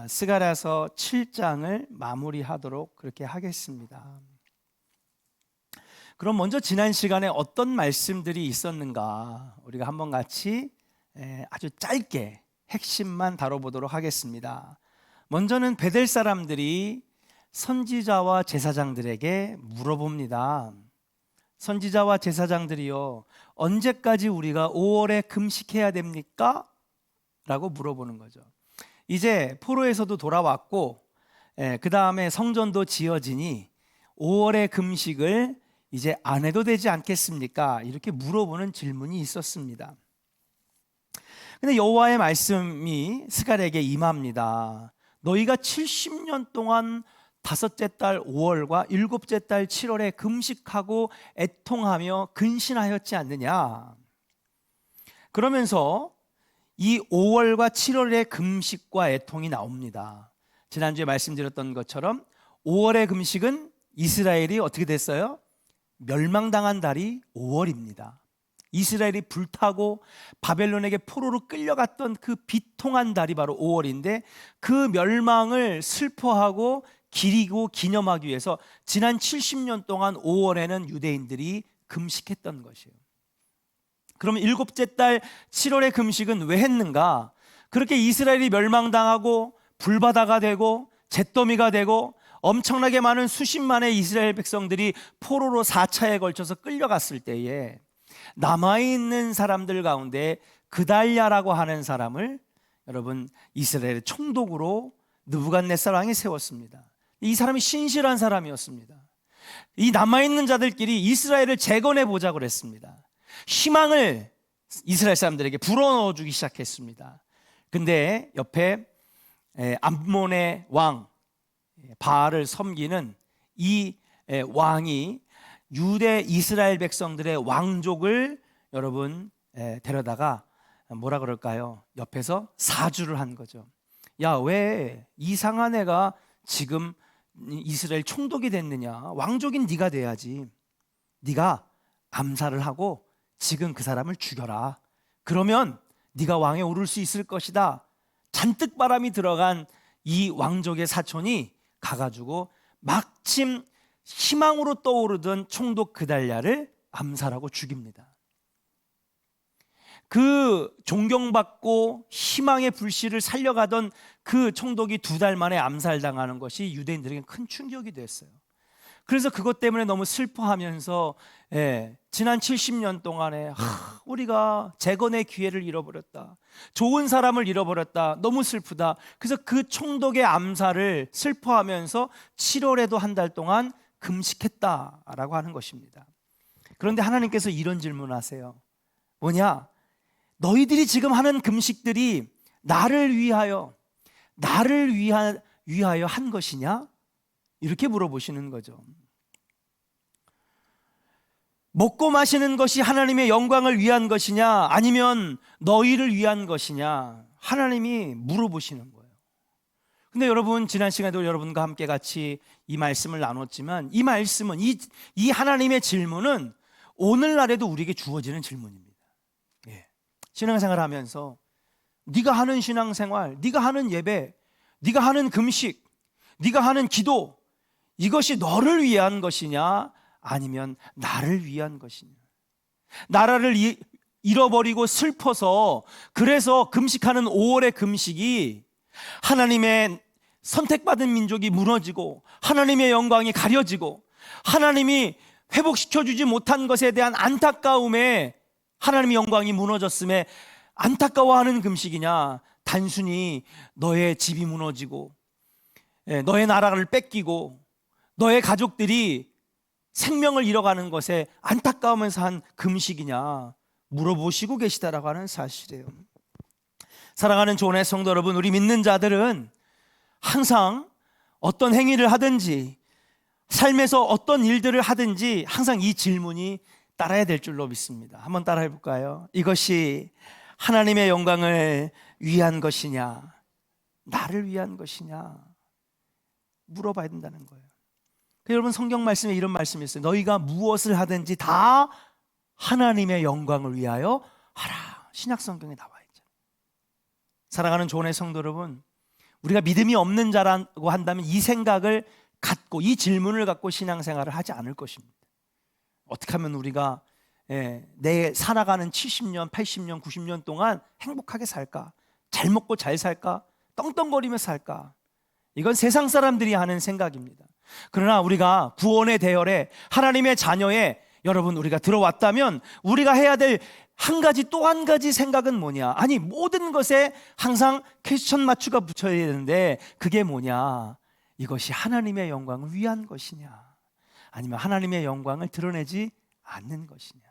스가랴서 7장을 마무리하도록 그렇게 하겠습니다. 그럼 먼저 지난 시간에 어떤 말씀들이 있었는가 우리가 한번 같이 아주 짧게 핵심만 다뤄보도록 하겠습니다. 먼저는 베델 사람들이 선지자와 제사장들에게 물어봅니다. 선지자와 제사장들이요, 언제까지 우리가 5월에 금식해야 됩니까? 라고 물어보는 거죠. 이제 포로에서도 돌아왔고 그 다음에 성전도 지어지니 5월의 금식을 이제 안 해도 되지 않겠습니까? 이렇게 물어보는 질문이 있었습니다. 근데 여호와의 말씀이 스가랴에게 임합니다. 너희가 70년 동안 다섯째 달 5월과 일곱째 달 7월에 금식하고 애통하며 근신하였지 않느냐? 그러면서 이 5월과 7월의 금식과 애통이 나옵니다. 지난주에 말씀드렸던 것처럼 5월의 금식은 이스라엘이 어떻게 됐어요? 멸망당한 달이 5월입니다. 이스라엘이 불타고 바벨론에게 포로로 끌려갔던 그 비통한 달이 바로 5월인데 그 멸망을 슬퍼하고 기리고 기념하기 위해서 지난 70년 동안 5월에는 유대인들이 금식했던 것이에요. 그러면 일곱째 달 7월의 금식은 왜 했는가? 그렇게 이스라엘이 멸망당하고 불바다가 되고 잿더미가 되고 엄청나게 많은 수십만의 이스라엘 백성들이 포로로 4차에 걸쳐서 끌려갔을 때에 남아있는 사람들 가운데 그달랴라고 하는 사람을 여러분 이스라엘의 총독으로 느부갓네살 왕이 세웠습니다. 이 사람이 신실한 사람이었습니다. 이 남아있는 자들끼리 이스라엘을 재건해 보자고 그랬습니다. 희망을 이스라엘 사람들에게 불어넣어주기 시작했습니다. 근데 옆에 암몬의 왕 바알을 섬기는 이 왕이 유대 이스라엘 백성들의 왕족을 여러분 데려다가 뭐라 그럴까요? 옆에서 사주를 한 거죠. 야, 왜 이상한 애가 지금 이스라엘 총독이 됐느냐? 왕족인 네가 돼야지. 네가 암살을 하고 지금 그 사람을 죽여라. 그러면 네가 왕에 오를 수 있을 것이다. 잔뜩 바람이 들어간 이 왕족의 사촌이 가가지고 마침 희망으로 떠오르던 총독 그달랴를 암살하고 죽입니다. 그 존경받고 희망의 불씨를 살려가던 그 총독이 2달 만에 암살당하는 것이 유대인들에게 큰 충격이 됐어요. 그래서 그것 때문에 너무 슬퍼하면서 지난 70년 동안에 우리가 재건의 기회를 잃어버렸다. 좋은 사람을 잃어버렸다. 너무 슬프다. 그래서 그 총독의 암살을 슬퍼하면서 7월에도 한 달 동안 금식했다라고 하는 것입니다. 그런데 하나님께서 이런 질문을 하세요. 뭐냐? 너희들이 지금 하는 금식들이 나를 위하여 한 것이냐? 이렇게 물어보시는 거죠. 먹고 마시는 것이 하나님의 영광을 위한 것이냐 아니면 너희를 위한 것이냐 하나님이 물어보시는 거예요. 근데 여러분 지난 시간에도 여러분과 함께 같이 이 말씀을 나눴지만 이 말씀은 이 하나님의 질문은 오늘날에도 우리에게 주어지는 질문입니다. 신앙생활을 하면서 네가 하는 신앙생활, 네가 하는 예배, 네가 하는 금식, 네가 하는 기도 이것이 너를 위한 것이냐 아니면 나를 위한 것이냐. 나라를 잃어버리고 슬퍼서 그래서 금식하는 5월의 금식이 하나님의 선택받은 민족이 무너지고 하나님의 영광이 가려지고 하나님이 회복시켜주지 못한 것에 대한 안타까움에 하나님의 영광이 무너졌음에 안타까워하는 금식이냐 단순히 너의 집이 무너지고 너의 나라를 뺏기고 너의 가족들이 생명을 잃어가는 것에 안타까우면서 한 금식이냐 물어보시고 계시다라고 하는 사실이에요. 사랑하는 조은의 성도 여러분, 우리 믿는 자들은 항상 어떤 행위를 하든지 삶에서 어떤 일들을 하든지 항상 이 질문이 따라야 될 줄로 믿습니다. 한번 따라해 볼까요? 이것이 하나님의 영광을 위한 것이냐 나를 위한 것이냐 물어봐야 된다는 거예요. 여러분 성경 말씀에 이런 말씀이 있어요. 너희가 무엇을 하든지 다 하나님의 영광을 위하여 하라. 신약 성경에 나와 있죠. 사랑하는 조은의 성도 여러분, 우리가 믿음이 없는 자라고 한다면 이 생각을 갖고, 이 질문을 갖고 신앙생활을 하지 않을 것입니다. 어떻게 하면 우리가 내 살아가는 70년, 80년, 90년 동안 행복하게 살까? 잘 먹고 잘 살까? 떵떵거리며 살까? 이건 세상 사람들이 하는 생각입니다. 그러나 우리가 구원의 대열에 하나님의 자녀에 여러분 우리가 들어왔다면 우리가 해야 될 한 가지, 또 한 가지 생각은 뭐냐? 아니, 모든 것에 항상 퀘스천 마크가 붙여야 되는데 그게 뭐냐? 이것이 하나님의 영광을 위한 것이냐? 아니면 하나님의 영광을 드러내지 않는 것이냐?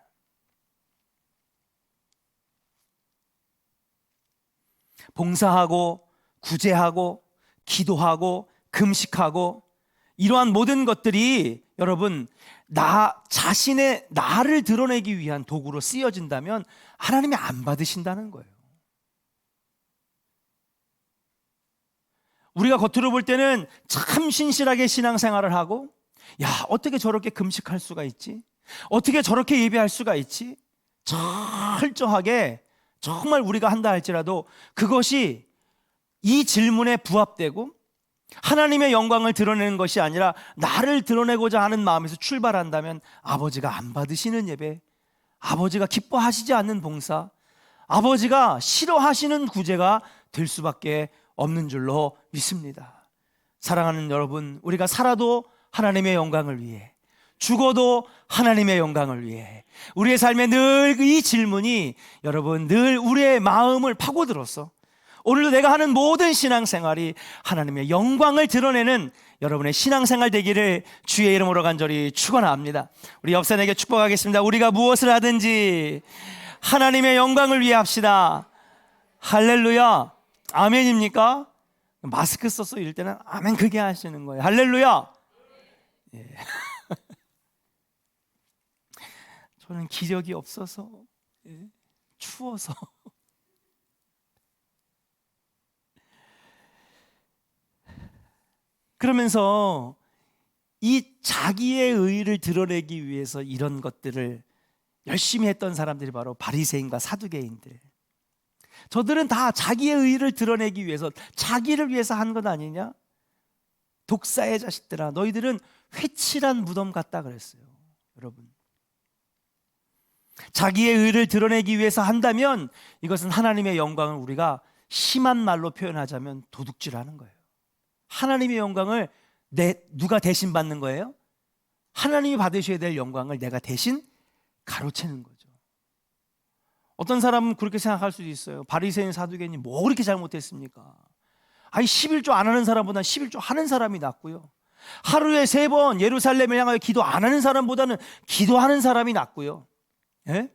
봉사하고 구제하고 기도하고 금식하고 이러한 모든 것들이 여러분 나 자신의 나를 드러내기 위한 도구로 쓰여진다면 하나님이 안 받으신다는 거예요. 우리가 겉으로 볼 때는 참 신실하게 신앙생활을 하고, 야, 어떻게 저렇게 금식할 수가 있지? 어떻게 저렇게 예배할 수가 있지? 철저하게 정말 우리가 한다 할지라도 그것이 이 질문에 부합되고 하나님의 영광을 드러내는 것이 아니라 나를 드러내고자 하는 마음에서 출발한다면 아버지가 안 받으시는 예배, 아버지가 기뻐하시지 않는 봉사, 아버지가 싫어하시는 구제가 될 수밖에 없는 줄로 믿습니다. 사랑하는 여러분, 우리가 살아도 하나님의 영광을 위해, 죽어도 하나님의 영광을 위해, 우리의 삶에 늘 이 질문이 여러분 늘 우리의 마음을 파고들어서 오늘도 내가 하는 모든 신앙생활이 하나님의 영광을 드러내는 여러분의 신앙생활 되기를 주의 이름으로 간절히 축원합니다. 우리 옆 사람에게 축복하겠습니다. 우리가 무엇을 하든지 하나님의 영광을 위해 합시다. 할렐루야. 아멘입니까? 마스크 써서 이럴 때는 아멘 크게 하시는 거예요. 할렐루야. 예. 저는 기력이 없어서, 추워서. 그러면서 이 자기의 의의를 드러내기 위해서 이런 것들을 열심히 했던 사람들이 바로 바리새인과 사두개인들. 저들은 다 자기의 의의를 드러내기 위해서, 자기를 위해서 한 것 아니냐? 독사의 자식들아, 너희들은 회칠한 무덤 같다 그랬어요. 여러분, 자기의 의의를 드러내기 위해서 한다면 이것은 하나님의 영광을 우리가 심한 말로 표현하자면 도둑질하는 거예요. 하나님의 영광을 누가 대신 받는 거예요? 하나님이 받으셔야 될 영광을 내가 대신 가로채는 거죠. 어떤 사람은 그렇게 생각할 수도 있어요. 바리새인 사두개인이 뭐 그렇게 잘못했습니까? 아니 11조 안 하는 사람보다는 11조 하는 사람이 낫고요, 하루에 3번 예루살렘을 향하여 기도 안 하는 사람보다는 기도하는 사람이 낫고요, 예?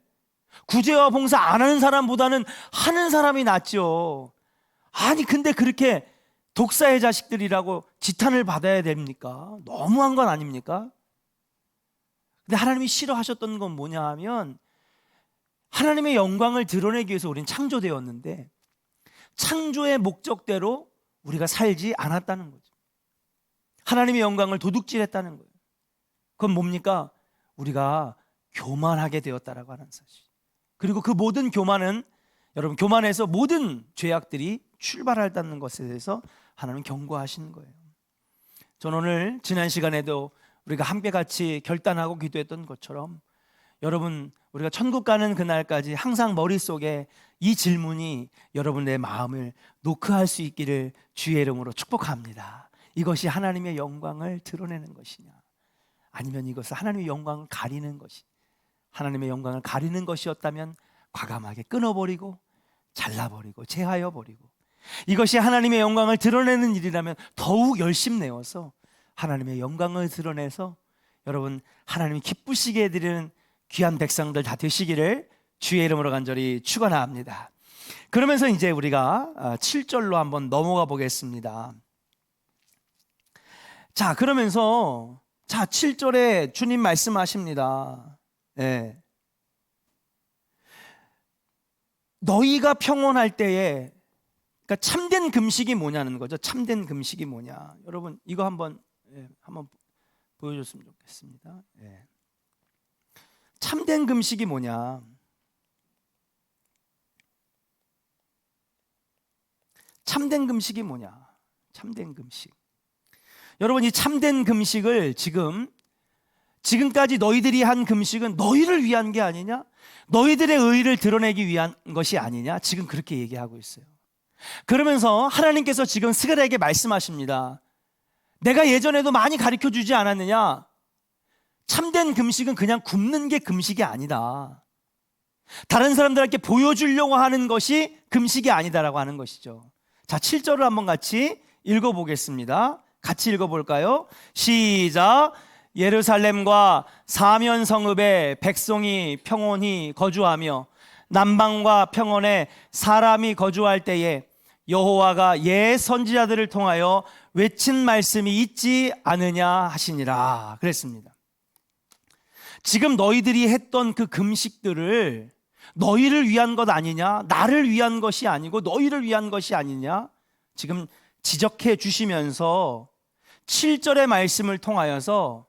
구제와 봉사 안 하는 사람보다는 하는 사람이 낫죠. 아니 근데 그렇게 독사의 자식들이라고 지탄을 받아야 됩니까? 너무한 건 아닙니까? 근데 하나님이 싫어하셨던 건 뭐냐 하면 하나님의 영광을 드러내기 위해서 우리는 창조되었는데 창조의 목적대로 우리가 살지 않았다는 거죠. 하나님의 영광을 도둑질했다는 거예요. 그건 뭡니까? 우리가 교만하게 되었다라고 하는 사실. 그리고 그 모든 교만은 여러분 교만에서 모든 죄악들이 출발한다는 것에 대해서 하나님 경고하시는 거예요. 저는 오늘 지난 시간에도 우리가 함께 같이 결단하고 기도했던 것처럼 여러분 우리가 천국 가는 그날까지 항상 머릿속에 이 질문이 여러분의 마음을 노크할 수 있기를 주의 이름으로 축복합니다. 이것이 하나님의 영광을 드러내는 것이냐, 아니면 이것은 하나님의 영광을 가리는 것이, 하나님의 영광을 가리는 것이었다면 과감하게 끊어버리고 잘라버리고 제하여버리고, 이것이 하나님의 영광을 드러내는 일이라면 더욱 열심 내어서 하나님의 영광을 드러내서 여러분 하나님이 기쁘시게 해드리는 귀한 백성들 다 되시기를 주의 이름으로 간절히 축원합니다. 그러면서 이제 우리가 7절로 한번 넘어가 보겠습니다. 자, 그러면서 7절에 주님 말씀하십니다. 네. 너희가 평온할 때에, 그러니까 참된 금식이 뭐냐는 거죠. 참된 금식이 뭐냐? 여러분 이거 한번 보여줬으면 좋겠습니다. 참된 금식이 뭐냐? 참된 금식이 뭐냐? 참된 금식. 여러분, 이 참된 금식을 지금까지 너희들이 한 금식은 너희를 위한 게 아니냐? 너희들의 의의를 드러내기 위한 것이 아니냐? 지금 그렇게 얘기하고 있어요. 그러면서 하나님께서 지금 스가랴에게 말씀하십니다. 내가 예전에도 많이 가르쳐 주지 않았느냐? 참된 금식은 그냥 굶는 게 금식이 아니다. 다른 사람들에게 보여주려고 하는 것이 금식이 아니다라고 하는 것이죠. 자, 7절을 한번 같이 읽어보겠습니다. 같이 읽어볼까요? 시작. 예루살렘과 사면 성읍에 백성이 평온히 거주하며 남방과 평원에 사람이 거주할 때에 여호와가 옛 선지자들을 통하여 외친 말씀이 있지 않으냐 하시니라 그랬습니다. 지금 너희들이 했던 그 금식들을 너희를 위한 것 아니냐? 나를 위한 것이 아니고 너희를 위한 것이 아니냐? 지금 지적해 주시면서 7절의 말씀을 통하여서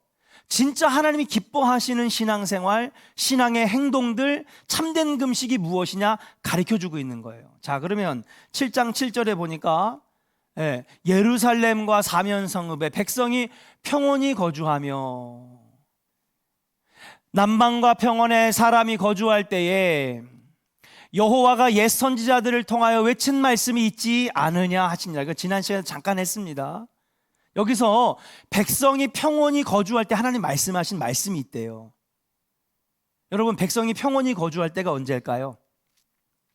진짜 하나님이 기뻐하시는 신앙생활, 신앙의 행동들, 참된 금식이 무엇이냐 가르쳐주고 있는 거예요. 자, 그러면 7장 7절에 보니까 예루살렘과 사면 성읍에 백성이 평온히 거주하며 남방과 평원에 사람이 거주할 때에 여호와가 옛 선지자들을 통하여 외친 말씀이 있지 않으냐 하시니라. 이거 지난 시간에 잠깐 했습니다. 여기서 백성이 평온히 거주할 때 하나님 말씀하신 말씀이 있대요. 여러분, 백성이 평온히 거주할 때가 언제일까요?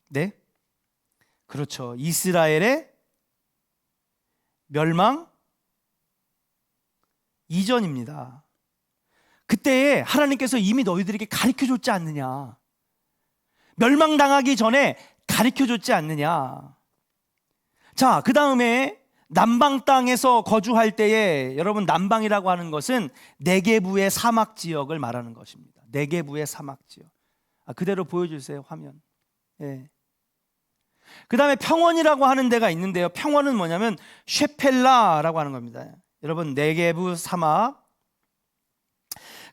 네? 그렇죠. 이스라엘의 멸망 이전입니다. 그때에 하나님께서 이미 너희들에게 가르쳐줬지 않느냐? 멸망당하기 전에 가르쳐줬지 않느냐? 자, 그 다음에 남방 땅에서 거주할 때에, 여러분, 남방이라고 하는 것은 네게부의 사막 지역을 말하는 것입니다. 네게부의 사막 지역. 그대로 보여주세요, 화면. 예. 그 다음에 평원이라고 하는 데가 있는데요. 평원은 뭐냐면 쉐펠라라고 하는 겁니다. 여러분, 네게부 사막.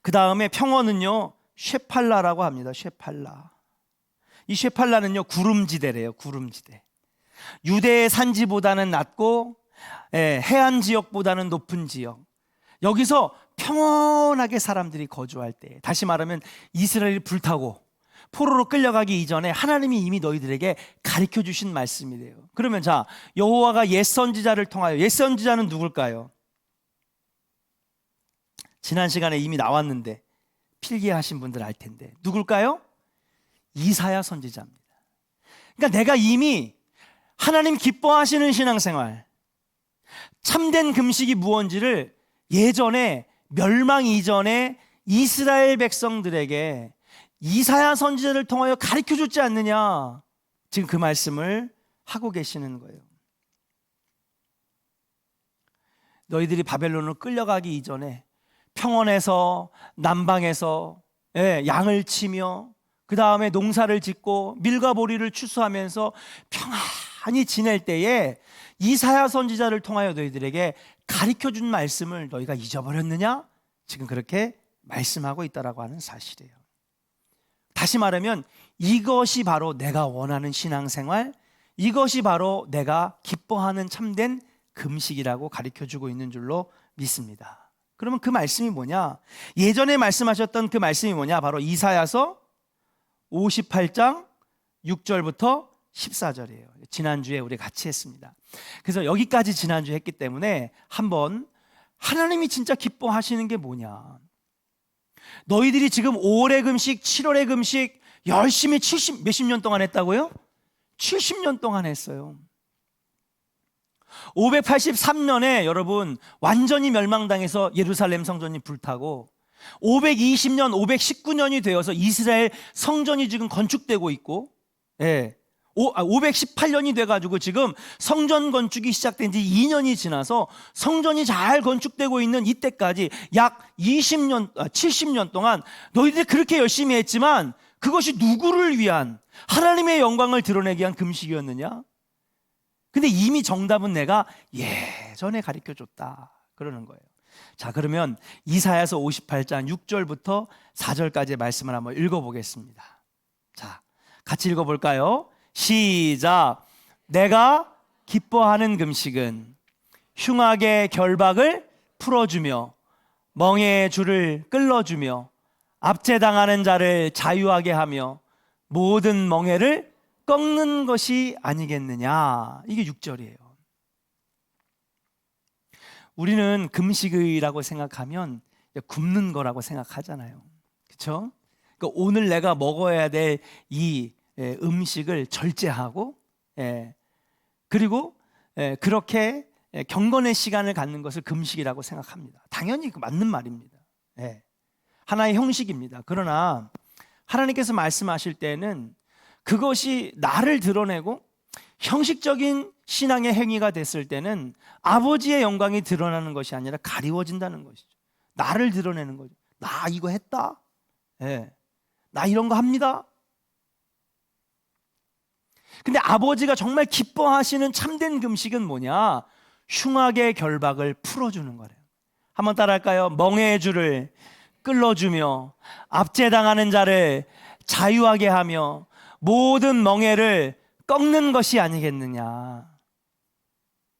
그 다음에 평원은요, 쉐팔라라고 합니다. 쉐팔라. 이 쉐팔라는요, 구름지대래요. 구름지대. 유대의 산지보다는 낮고 해안 지역보다는 높은 지역. 여기서 평온하게 사람들이 거주할 때, 다시 말하면 이스라엘이 불타고 포로로 끌려가기 이전에 하나님이 이미 너희들에게 가르쳐 주신 말씀이래요. 그러면 자, 여호와가 옛 선지자를 통하여, 옛 선지자는 누굴까요? 지난 시간에 이미 나왔는데 필기하신 분들 알 텐데 누굴까요? 이사야 선지자입니다. 그러니까 내가 이미 하나님 기뻐하시는 신앙생활, 참된 금식이 무엇인지를 예전에, 멸망 이전에 이스라엘 백성들에게 이사야 선지자를 통하여 가르쳐줬지 않느냐, 지금 그 말씀을 하고 계시는 거예요. 너희들이 바벨론으로 끌려가기 이전에 평원에서 남방에서 양을 치며 그 다음에 농사를 짓고 밀과 보리를 추수하면서 평안히 지낼 때에 이사야 선지자를 통하여 너희들에게 가르쳐준 말씀을 너희가 잊어버렸느냐? 지금 그렇게 말씀하고 있다라고 하는 사실이에요. 다시 말하면 이것이 바로 내가 원하는 신앙생활, 이것이 바로 내가 기뻐하는 참된 금식이라고 가르쳐주고 있는 줄로 믿습니다. 그러면 그 말씀이 뭐냐? 예전에 말씀하셨던 그 말씀이 뭐냐? 바로 이사야서 58장 6절부터 14절이에요. 지난주에 우리 같이 했습니다. 그래서 여기까지 지난주에 했기 때문에 한번 하나님이 진짜 기뻐하시는 게 뭐냐? 너희들이 지금 5월의 금식, 7월의 금식 열심히 몇십 년 동안 했다고요? 70년 동안 했어요. 583년에 여러분 완전히 멸망당해서 예루살렘 성전이 불타고 520년, 519년이 되어서 이스라엘 성전이 지금 건축되고 있고 518년이 돼가지고 지금 성전 건축이 시작된 지 2년이 지나서 성전이 잘 건축되고 있는 이때까지 약 70년 동안 너희들이 그렇게 열심히 했지만 그것이 누구를 위한, 하나님의 영광을 드러내기 위한 금식이었느냐? 근데 이미 정답은 내가 예전에 가르쳐줬다 그러는 거예요. 자, 그러면 이사야서 58장 6절부터 4절까지의 말씀을 한번 읽어보겠습니다. 자, 같이 읽어볼까요? 시작. 내가 기뻐하는 금식은 흉악의 결박을 풀어주며 멍에의 줄을 끌어주며 압제당하는 자를 자유하게 하며 모든 멍에를 꺾는 것이 아니겠느냐. 이게 6절이에요. 우리는 금식이라고 생각하면 굶는 거라고 생각하잖아요. 그렇죠? 그러니까 오늘 내가 먹어야 될 이 음식을 절제하고 그리고 그렇게 경건의 시간을 갖는 것을 금식이라고 생각합니다. 당연히 맞는 말입니다. 하나의 형식입니다. 그러나 하나님께서 말씀하실 때는 그것이 나를 드러내고 형식적인 신앙의 행위가 됐을 때는 아버지의 영광이 드러나는 것이 아니라 가리워진다는 것이죠. 나를 드러내는 거죠. 나 이거 했다. 나 이런 거 합니다. 근데 아버지가 정말 기뻐하시는 참된 금식은 뭐냐? 흉악의 결박을 풀어주는 거래요. 한번 따라할까요? 멍에의 줄을 끌어주며 압제당하는 자를 자유하게 하며 모든 멍에를 꺾는 것이 아니겠느냐.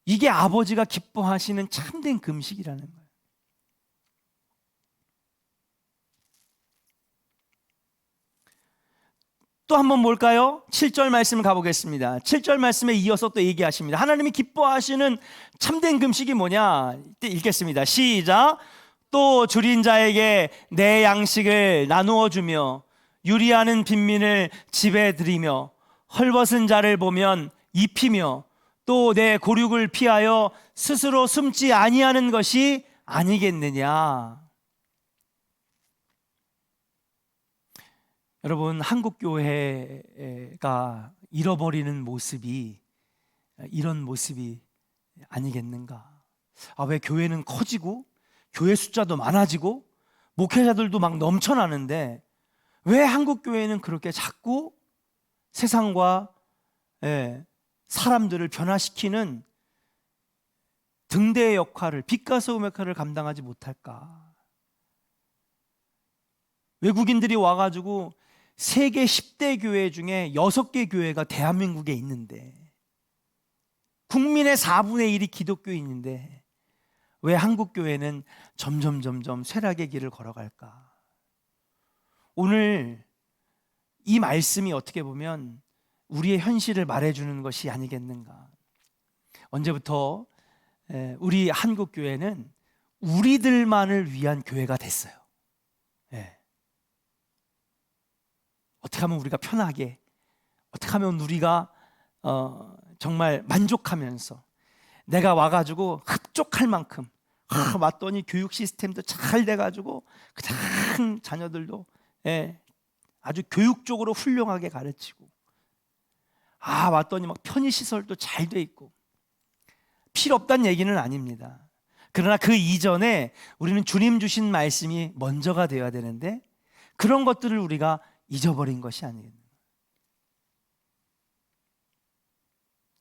이게 아버지가 기뻐하시는 참된 금식이라는 거예요. 또 한번 볼까요? 7절 말씀을 가보겠습니다. 7절 말씀에 이어서 또 얘기하십니다. 하나님이 기뻐하시는 참된 금식이 뭐냐? 이때 읽겠습니다. 시작. 또 줄인 자에게 내 양식을 나누어 주며 유리하는 빈민을 집에 들이며 헐벗은 자를 보면 입히며 또 내 고륙을 피하여 스스로 숨지 아니하는 것이 아니겠느냐. 여러분, 한국 교회가 잃어버리는 모습이 이런 모습이 아니겠는가? 왜 교회는 커지고 교회 숫자도 많아지고 목회자들도 막 넘쳐나는데 왜 한국 교회는 그렇게 자꾸 세상과 사람들을 변화시키는 등대의 역할을, 빛과 소금 역할을 감당하지 못할까? 외국인들이 와가지고 세계 10대 교회 중에 6개 교회가 대한민국에 있는데 국민의 4분의 1이 기독교인인데 왜 한국 교회는 점점 쇠락의 길을 걸어갈까? 오늘 이 말씀이 어떻게 보면 우리의 현실을 말해주는 것이 아니겠는가? 언제부터 우리 한국 교회는 우리들만을 위한 교회가 됐어요. 어떻게 하면 우리가 편하게, 어떻게 하면 우리가 정말 만족하면서 내가 와가지고 흡족할 만큼 왔더니 교육 시스템도 잘 돼가지고 그냥 자녀들도 아주 교육적으로 훌륭하게 가르치고 왔더니 막 편의시설도 잘 돼 있고 필요 없다는 얘기는 아닙니다. 그러나 그 이전에 우리는 주님 주신 말씀이 먼저가 되어야 되는데 그런 것들을 우리가 잊어버린 것이 아니겠나.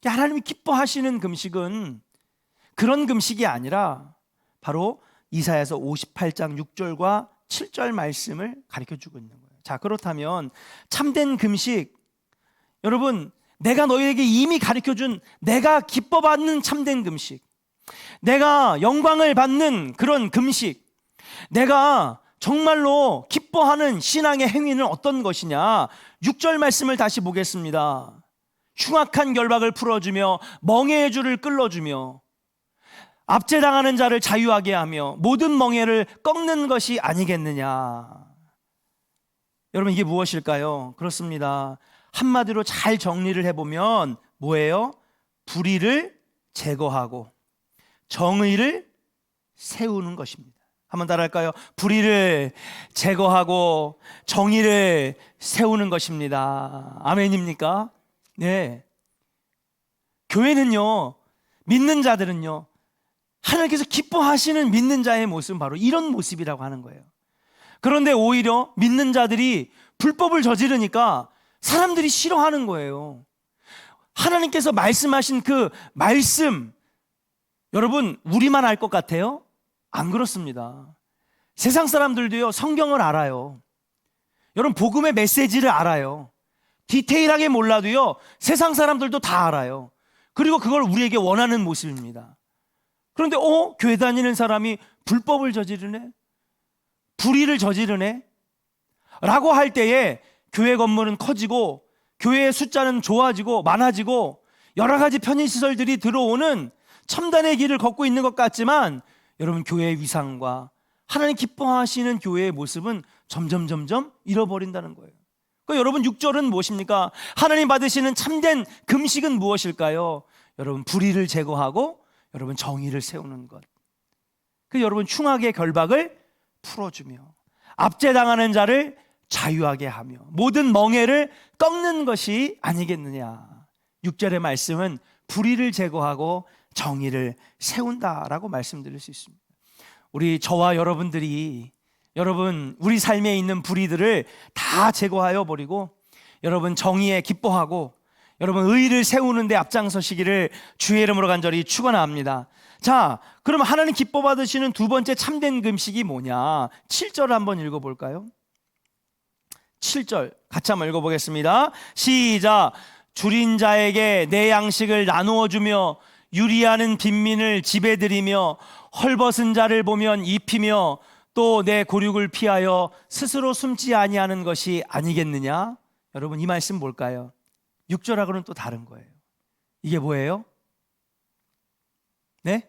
하나님이 기뻐하시는 금식은 그런 금식이 아니라 바로 이사야서 58장 6절과 7절 말씀을 가르쳐주고 있는 거예요. 자, 그렇다면 참된 금식, 여러분, 내가 너희에게 이미 가르쳐준 내가 기뻐받는 참된 금식, 내가 영광을 받는 그런 금식, 내가 정말로 기뻐하는 신앙의 행위는 어떤 것이냐? 6절 말씀을 다시 보겠습니다. 흉악한 결박을 풀어주며 멍에의 줄을 끌어주며 압제당하는 자를 자유하게 하며 모든 멍에를 꺾는 것이 아니겠느냐. 여러분, 이게 무엇일까요? 그렇습니다. 한마디로 잘 정리를 해보면 뭐예요? 불의를 제거하고 정의를 세우는 것입니다. 한번 따라할까요? 불의를 제거하고 정의를 세우는 것입니다. 아멘입니까? 네. 교회는요, 믿는 자들은요, 하나님께서 기뻐하시는 믿는 자의 모습은 바로 이런 모습이라고 하는 거예요. 그런데 오히려 믿는 자들이 불법을 저지르니까 사람들이 싫어하는 거예요. 하나님께서 말씀하신 그 말씀, 여러분, 우리만 알 것 같아요? 안 그렇습니다. 세상 사람들도요, 성경을 알아요. 여러분, 복음의 메시지를 알아요. 디테일하게 몰라도요, 세상 사람들도 다 알아요. 그리고 그걸 우리에게 원하는 모습입니다. 그런데 교회 다니는 사람이 불법을 저지르네, 불의를 저지르네 라고 할 때에 교회 건물은 커지고 교회의 숫자는 좋아지고 많아지고 여러 가지 편의시설들이 들어오는 첨단의 길을 걷고 있는 것 같지만, 여러분, 교회의 위상과 하나님 기뻐하시는 교회의 모습은 점점 잃어버린다는 거예요. 그러니까 여러분, 6절은 무엇입니까? 하나님 받으시는 참된 금식은 무엇일까요? 여러분, 불의를 제거하고 여러분, 정의를 세우는 것. 그 여러분, 흉악의 결박을 풀어주며 압제당하는 자를 자유하게 하며 모든 멍에를 꺾는 것이 아니겠느냐. 6절의 말씀은 불의를 제거하고 정의를 세운다라고 말씀드릴 수 있습니다. 우리 저와 여러분들이 여러분 우리 삶에 있는 불의들을 다 제거하여 버리고 여러분 정의에 기뻐하고 여러분 의를 세우는 데 앞장서시기를 주의 이름으로 간절히 축원합니다. 자, 그럼 하나님 기뻐 받으시는 두 번째 참된 금식이 뭐냐? 7절 한번 읽어볼까요? 7절 같이 한번 읽어보겠습니다. 시작. 줄인 자에게 내 양식을 나누어 주며 유리하는 빈민을 집에 들이며 헐벗은 자를 보면 입히며 또 내 고륙을 피하여 스스로 숨지 아니하는 것이 아니겠느냐? 여러분, 이 말씀 뭘까요? 6절하고는 또 다른 거예요. 이게 뭐예요? 네?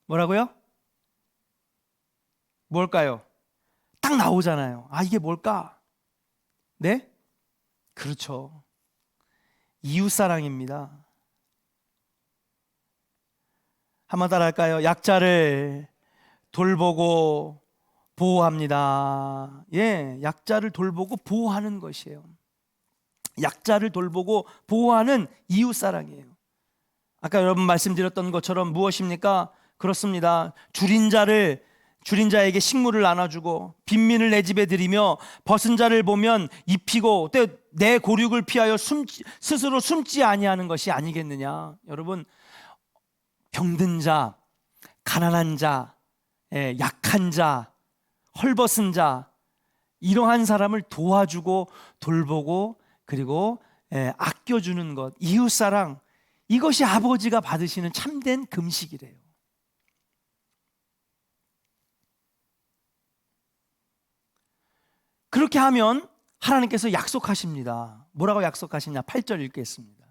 뭐라고요? 뭘까요? 딱 나오잖아요. 아, 이게 뭘까? 네? 그렇죠. 이웃사랑입니다. 한번 따라할까요? 약자를 돌보고 보호합니다. 예, 약자를 돌보고 보호하는 것이에요. 약자를 돌보고 보호하는 이웃사랑이에요. 아까 여러분 말씀드렸던 것처럼 무엇입니까? 그렇습니다. 줄인 자에게 식물을 나눠주고 빈민을 내 집에 들이며 벗은 자를 보면 입히고 또 내 고륙을 피하여 스스로 숨지 아니하는 것이 아니겠느냐. 여러분, 병든 자, 가난한 자, 약한 자, 헐벗은 자, 이러한 사람을 도와주고 돌보고 그리고 아껴주는 것, 이웃사랑, 이것이 아버지가 받으시는 참된 금식이래요. 그렇게 하면 하나님께서 약속하십니다. 뭐라고 약속하시냐? 8절 읽겠습니다.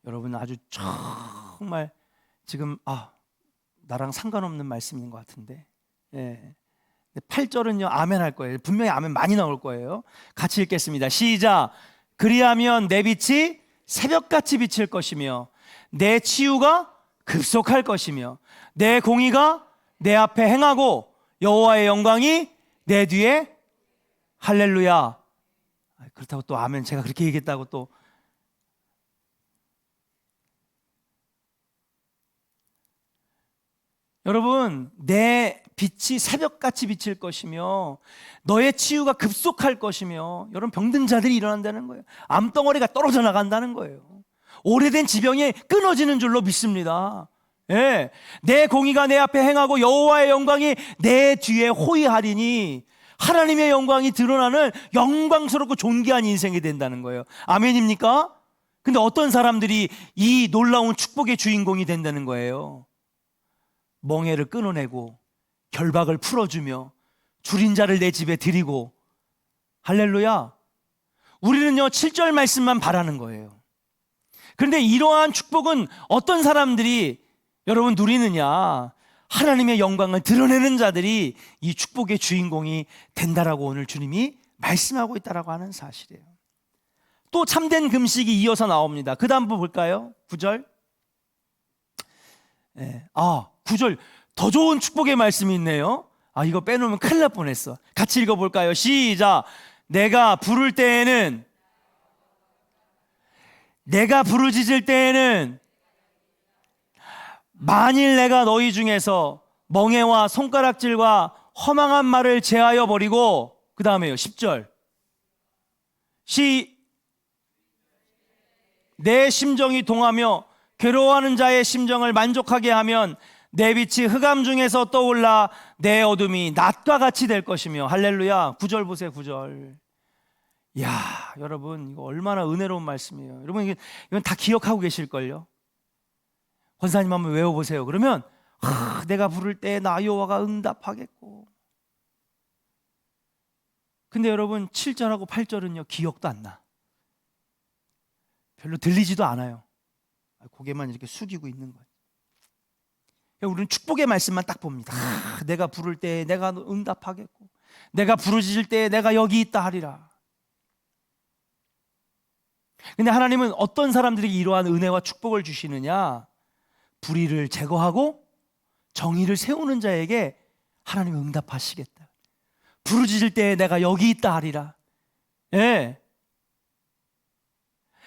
여러분, 아주 정말 지금 나랑 상관없는 말씀인 것 같은데 8절은요 아멘 할 거예요. 분명히 아멘 많이 나올 거예요. 같이 읽겠습니다. 시작. 그리하면 내 빛이 새벽같이 비칠 것이며 내 치유가 급속할 것이며 내 공의가 내 앞에 행하고 여호와의 영광이 내 뒤에 할렐루야. 그렇다고 또 아멘 제가 그렇게 얘기했다고 또 여러분, 내 빛이 새벽같이 비칠 것이며 너의 치유가 급속할 것이며 여러분 병든 자들이 일어난다는 거예요. 암덩어리가 떨어져 나간다는 거예요. 오래된 지병이 끊어지는 줄로 믿습니다. 예, 내 공의가 내 앞에 행하고 여호와의 영광이 내 뒤에 호위하리니 하나님의 영광이 드러나는 영광스럽고 존귀한 인생이 된다는 거예요. 아멘입니까? 근데 어떤 사람들이 이 놀라운 축복의 주인공이 된다는 거예요. 멍에를 끊어내고 결박을 풀어주며 줄인 자를 내 집에 들이고 할렐루야. 우리는요 7절 말씀만 바라는 거예요. 그런데 이러한 축복은 어떤 사람들이 여러분 누리느냐? 하나님의 영광을 드러내는 자들이 이 축복의 주인공이 된다라고 오늘 주님이 말씀하고 있다라고 하는 사실이에요. 또 참된 금식이 이어서 나옵니다. 그 다음 볼까요? 9절. 9절 더 좋은 축복의 말씀이 있네요. 이거 빼놓으면 큰일 날 뻔했어. 같이 읽어볼까요? 시작. 내가 부르짖을 때에는 만일 내가 너희 중에서 멍에와 손가락질과 허망한 말을 제하여 버리고 그 다음에요 10절 내 심정이 동하며 괴로워하는 자의 심정을 만족하게 하면 내 빛이 흑암 중에서 떠올라 내 어둠이 낮과 같이 될 것이며 할렐루야. 9절 보세요. 9절. 이야, 여러분 이거 얼마나 은혜로운 말씀이에요. 여러분 이건 다 기억하고 계실걸요. 권사님 한번 외워보세요. 그러면 내가 부를 때 나 여호와가 응답하겠고. 근데 여러분 7절하고 8절은요 기억도 안 나. 별로 들리지도 않아요. 고개만 이렇게 숙이고 있는 거예요. 우리는 축복의 말씀만 딱 봅니다. 내가 부를 때 내가 응답하겠고, 내가 부르짖을 때 내가 여기 있다 하리라. 근데 하나님은 어떤 사람들에게 이러한 은혜와 축복을 주시느냐? 불의를 제거하고 정의를 세우는 자에게 하나님이 응답하시겠다. 부르짖을 때 내가 여기 있다 하리라. 예.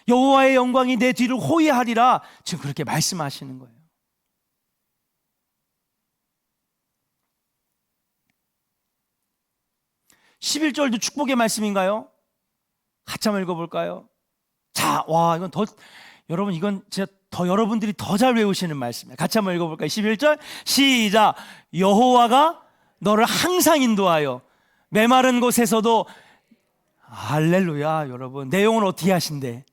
여호와의 영광이 내 뒤를 호위하리라. 지금 그렇게 말씀하시는 거예요. (11절도) 축복의 말씀인가요? 같이 한번 읽어볼까요? 자, 와, 이건 더, 여러분, 이건 진짜 더 여러분들이 더 잘 외우시는 말씀이에요. 같이 한번 읽어볼까요? 11절 시작. 여호와가 너를 항상 인도하여 메마른 곳에서도, 할렐루야. 여러분, 내용은 어떻게 하신대?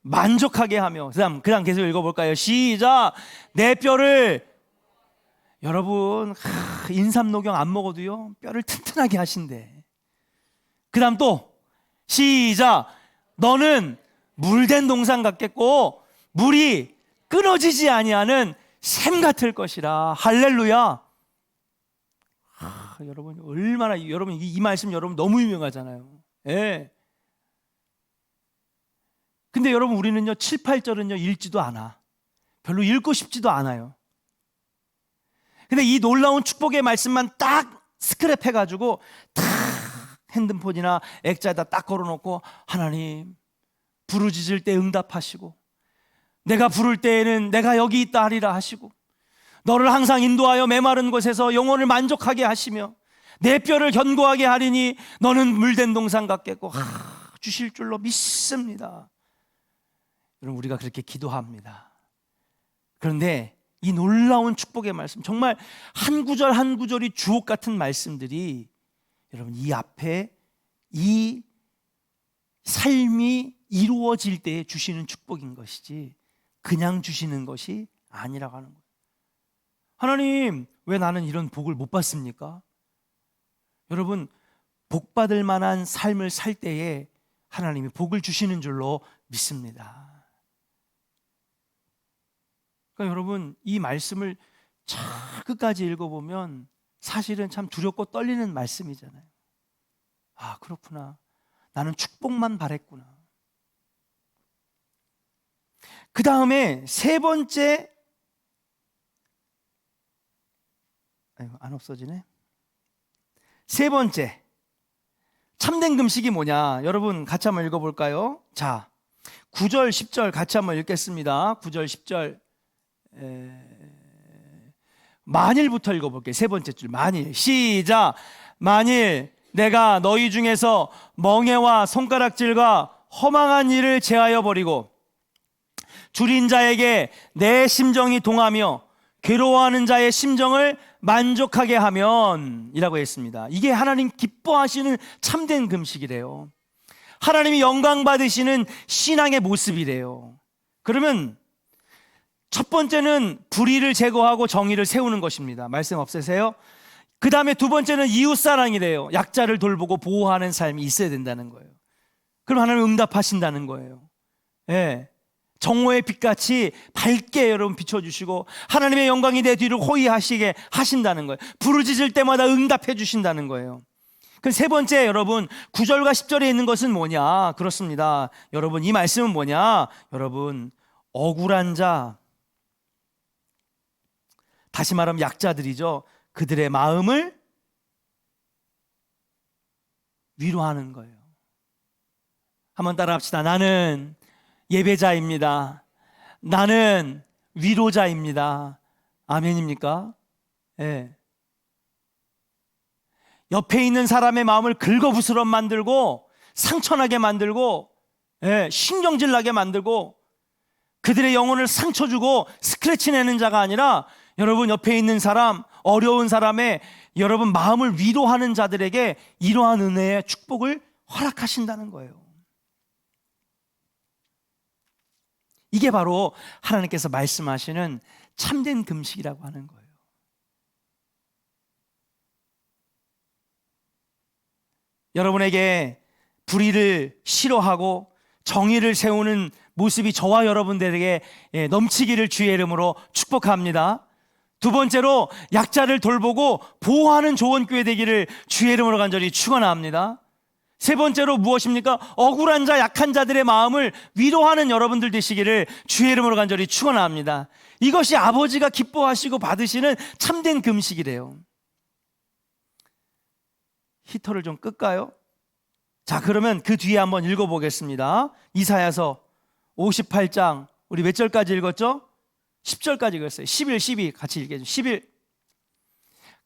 만족하게 하며. 그 다음 계속 읽어볼까요? 시작. 내 뼈를, 여러분, 인삼녹용 안 먹어도요 뼈를 튼튼하게 하신대. 그 다음 또 시작. 너는 물된 동산 같겠고 물이 끊어지지 아니하는 샘 같을 것이라. 할렐루야. 여러분 얼마나, 여러분 이 말씀 여러분 너무 유명하잖아요. 예. 근데 여러분 우리는요 7, 8절은요 읽지도 않아. 별로 읽고 싶지도 않아요. 근데 이 놀라운 축복의 말씀만 딱 스크랩 해가지고 딱 핸드폰이나 액자에다 딱 걸어놓고, 하나님 부르짖을 때 응답하시고, 내가 부를 때에는 내가 여기 있다 하리라 하시고, 너를 항상 인도하여 메마른 곳에서 영혼을 만족하게 하시며 내 뼈를 견고하게 하리니 너는 물된 동산 같겠고, 주실 줄로 믿습니다. 여러분 우리가 그렇게 기도합니다. 그런데 이 놀라운 축복의 말씀, 정말 한 구절 한 구절이 주옥 같은 말씀들이 여러분 이 앞에 이 삶이 이루어질 때 주시는 축복인 것이지 그냥 주시는 것이 아니라고 하는 거예요. 하나님 왜 나는 이런 복을 못 받습니까? 여러분 복 받을 만한 삶을 살 때에 하나님이 복을 주시는 줄로 믿습니다. 그러니까 여러분 이 말씀을 끝까지 읽어보면 사실은 참 두렵고 떨리는 말씀이잖아요. 아, 그렇구나. 나는 축복만 바랬구나. 그 다음에 세 번째, 안 없어지네. 세 번째 참된 금식이 뭐냐? 여러분 같이 한번 읽어볼까요? 자, 9절 10절 같이 한번 읽겠습니다. 9절 10절 만일부터 읽어볼게요. 세 번째 줄 만일. 시작. 만일 내가 너희 중에서 멍에와 손가락질과 허망한 일을 제하여 버리고 줄인 자에게 내 심정이 동하며 괴로워하는 자의 심정을 만족하게 하면, 이라고 했습니다. 이게 하나님 기뻐하시는 참된 금식이래요. 하나님이 영광 받으시는 신앙의 모습이래요. 그러면 첫 번째는 불의를 제거하고 정의를 세우는 것입니다. 말씀 없으세요? 그 다음에 두 번째는 이웃사랑이래요. 약자를 돌보고 보호하는 삶이 있어야 된다는 거예요. 그럼 하나님 응답하신다는 거예요. 예. 정오의 빛같이 밝게 여러분 비춰주시고 하나님의 영광이 내 뒤를 호위하시게 하신다는 거예요. 부르짖을 때마다 응답해 주신다는 거예요. 그 세 번째, 여러분 9절과 10절에 있는 것은 뭐냐? 그렇습니다. 여러분 이 말씀은 뭐냐? 여러분 억울한 자, 다시 말하면 약자들이죠. 그들의 마음을 위로하는 거예요. 한번 따라합시다. 나는 예배자입니다. 나는 위로자입니다. 아멘입니까? 예. 옆에 있는 사람의 마음을 긁어부스럼 만들고 상처나게 만들고, 예, 신경질 나게 만들고 그들의 영혼을 상처 주고 스크래치 내는 자가 아니라, 여러분 옆에 있는 사람, 어려운 사람의 여러분 마음을 위로하는 자들에게 이러한 은혜의 축복을 허락하신다는 거예요. 이게 바로 하나님께서 말씀하시는 참된 금식이라고 하는 거예요. 여러분에게 불의를 싫어하고 정의를 세우는 모습이 저와 여러분들에게 넘치기를 주의 이름으로 축복합니다. 두 번째로 약자를 돌보고 보호하는 좋은 교회 되기를 주의 이름으로 간절히 축원합니다. 세 번째로 무엇입니까? 억울한 자, 약한 자들의 마음을 위로하는 여러분들 되시기를 주의 이름으로 간절히 축원합니다. 이것이 아버지가 기뻐하시고 받으시는 참된 금식이래요. 히터를 좀 끌까요? 자, 그러면 그 뒤에 한번 읽어보겠습니다. 이사야서 58장 우리 몇 절까지 읽었죠? 10절까지 읽었어요. 11, 12 같이 읽겠죠. 11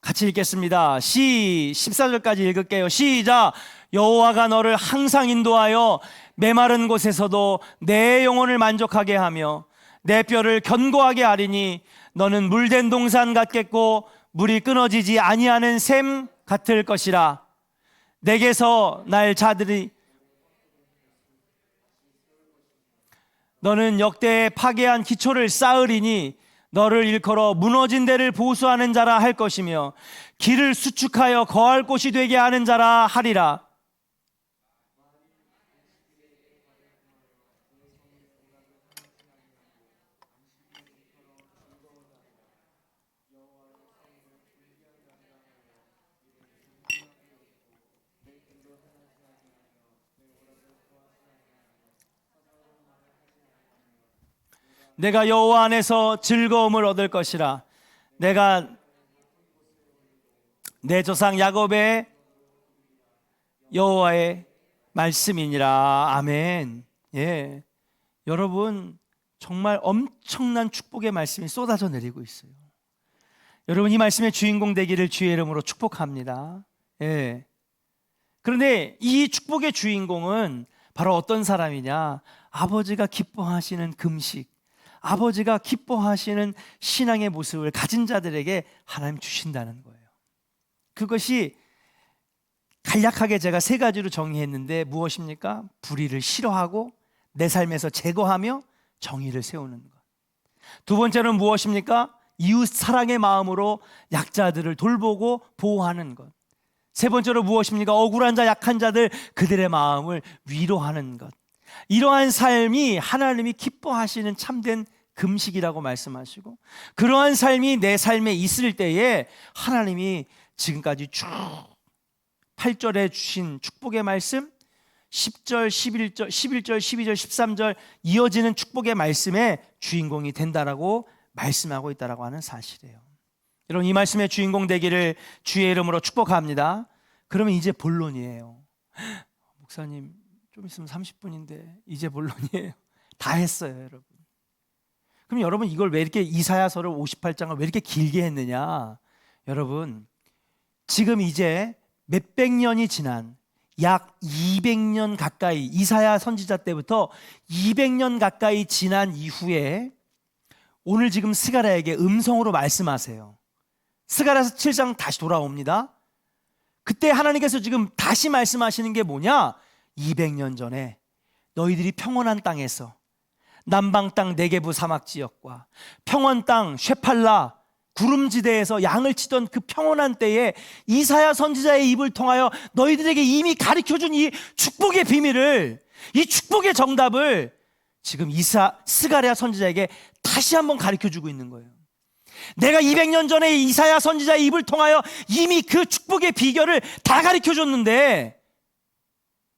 같이 읽겠습니다. 14절까지 읽을게요. 시작. 여호와가 너를 항상 인도하여 메마른 곳에서도 내 영혼을 만족하게 하며 내 뼈를 견고하게 하리니 너는 물된 동산 같겠고 물이 끊어지지 아니하는 샘 같을 것이라. 내게서 날 자들이 너는 역대에 파괴한 기초를 쌓으리니 너를 일컬어 무너진 데를 보수하는 자라 할 것이며 길을 수축하여 거할 곳이 되게 하는 자라 하리라. 내가 여호와 안에서 즐거움을 얻을 것이라. 내가 내 조상 야곱의 여호와의 말씀이니라. 아멘. 예, 여러분 정말 엄청난 축복의 말씀이 쏟아져 내리고 있어요. 여러분 이 말씀의 주인공 되기를 주의 이름으로 축복합니다. 예. 그런데 이 축복의 주인공은 바로 어떤 사람이냐? 아버지가 기뻐하시는 금식, 아버지가 기뻐하시는 신앙의 모습을 가진 자들에게 하나님 주신다는 거예요. 그것이 간략하게 제가 세 가지로 정의했는데 무엇입니까? 불의를 싫어하고 내 삶에서 제거하며 정의를 세우는 것. 두 번째는 무엇입니까? 이웃 사랑의 마음으로 약자들을 돌보고 보호하는 것. 세 번째로 무엇입니까? 억울한 자, 약한 자들 그들의 마음을 위로하는 것. 이러한 삶이 하나님이 기뻐하시는 참된 금식이라고 말씀하시고, 그러한 삶이 내 삶에 있을 때에 하나님이 지금까지 쭉 8절에 주신 축복의 말씀, 10절, 11절, 12절, 13절 이어지는 축복의 말씀의 주인공이 된다라고 말씀하고 있다라고 하는 사실이에요. 여러분 이 말씀의 주인공 되기를 주의 이름으로 축복합니다. 그러면 이제 본론이에요. 목사님 좀 있으면 30분인데 이제 본론이에요. 다 했어요, 여러분. 그럼 여러분 이걸 왜 이렇게 이사야서를 58장을 왜 이렇게 길게 했느냐? 여러분 지금 이제 몇백 년이 지난 약 200년 가까이, 이사야 선지자 때부터 200년 가까이 지난 이후에 오늘 지금 스가랴에게 음성으로 말씀하세요. 스가랴서 7장 다시 돌아옵니다. 그때 하나님께서 지금 다시 말씀하시는 게 뭐냐? 200년 전에 너희들이 평온한 땅에서 남방 땅 네게부 사막 지역과 평원 땅 쉐팔라 구름지대에서 양을 치던 그 평온한 때에 이사야 선지자의 입을 통하여 너희들에게 이미 가르쳐준 이 축복의 비밀을, 이 축복의 정답을 지금 스가랴 선지자에게 다시 한번 가르쳐주고 있는 거예요. 내가 200년 전에 이사야 선지자의 입을 통하여 이미 그 축복의 비결을 다 가르쳐줬는데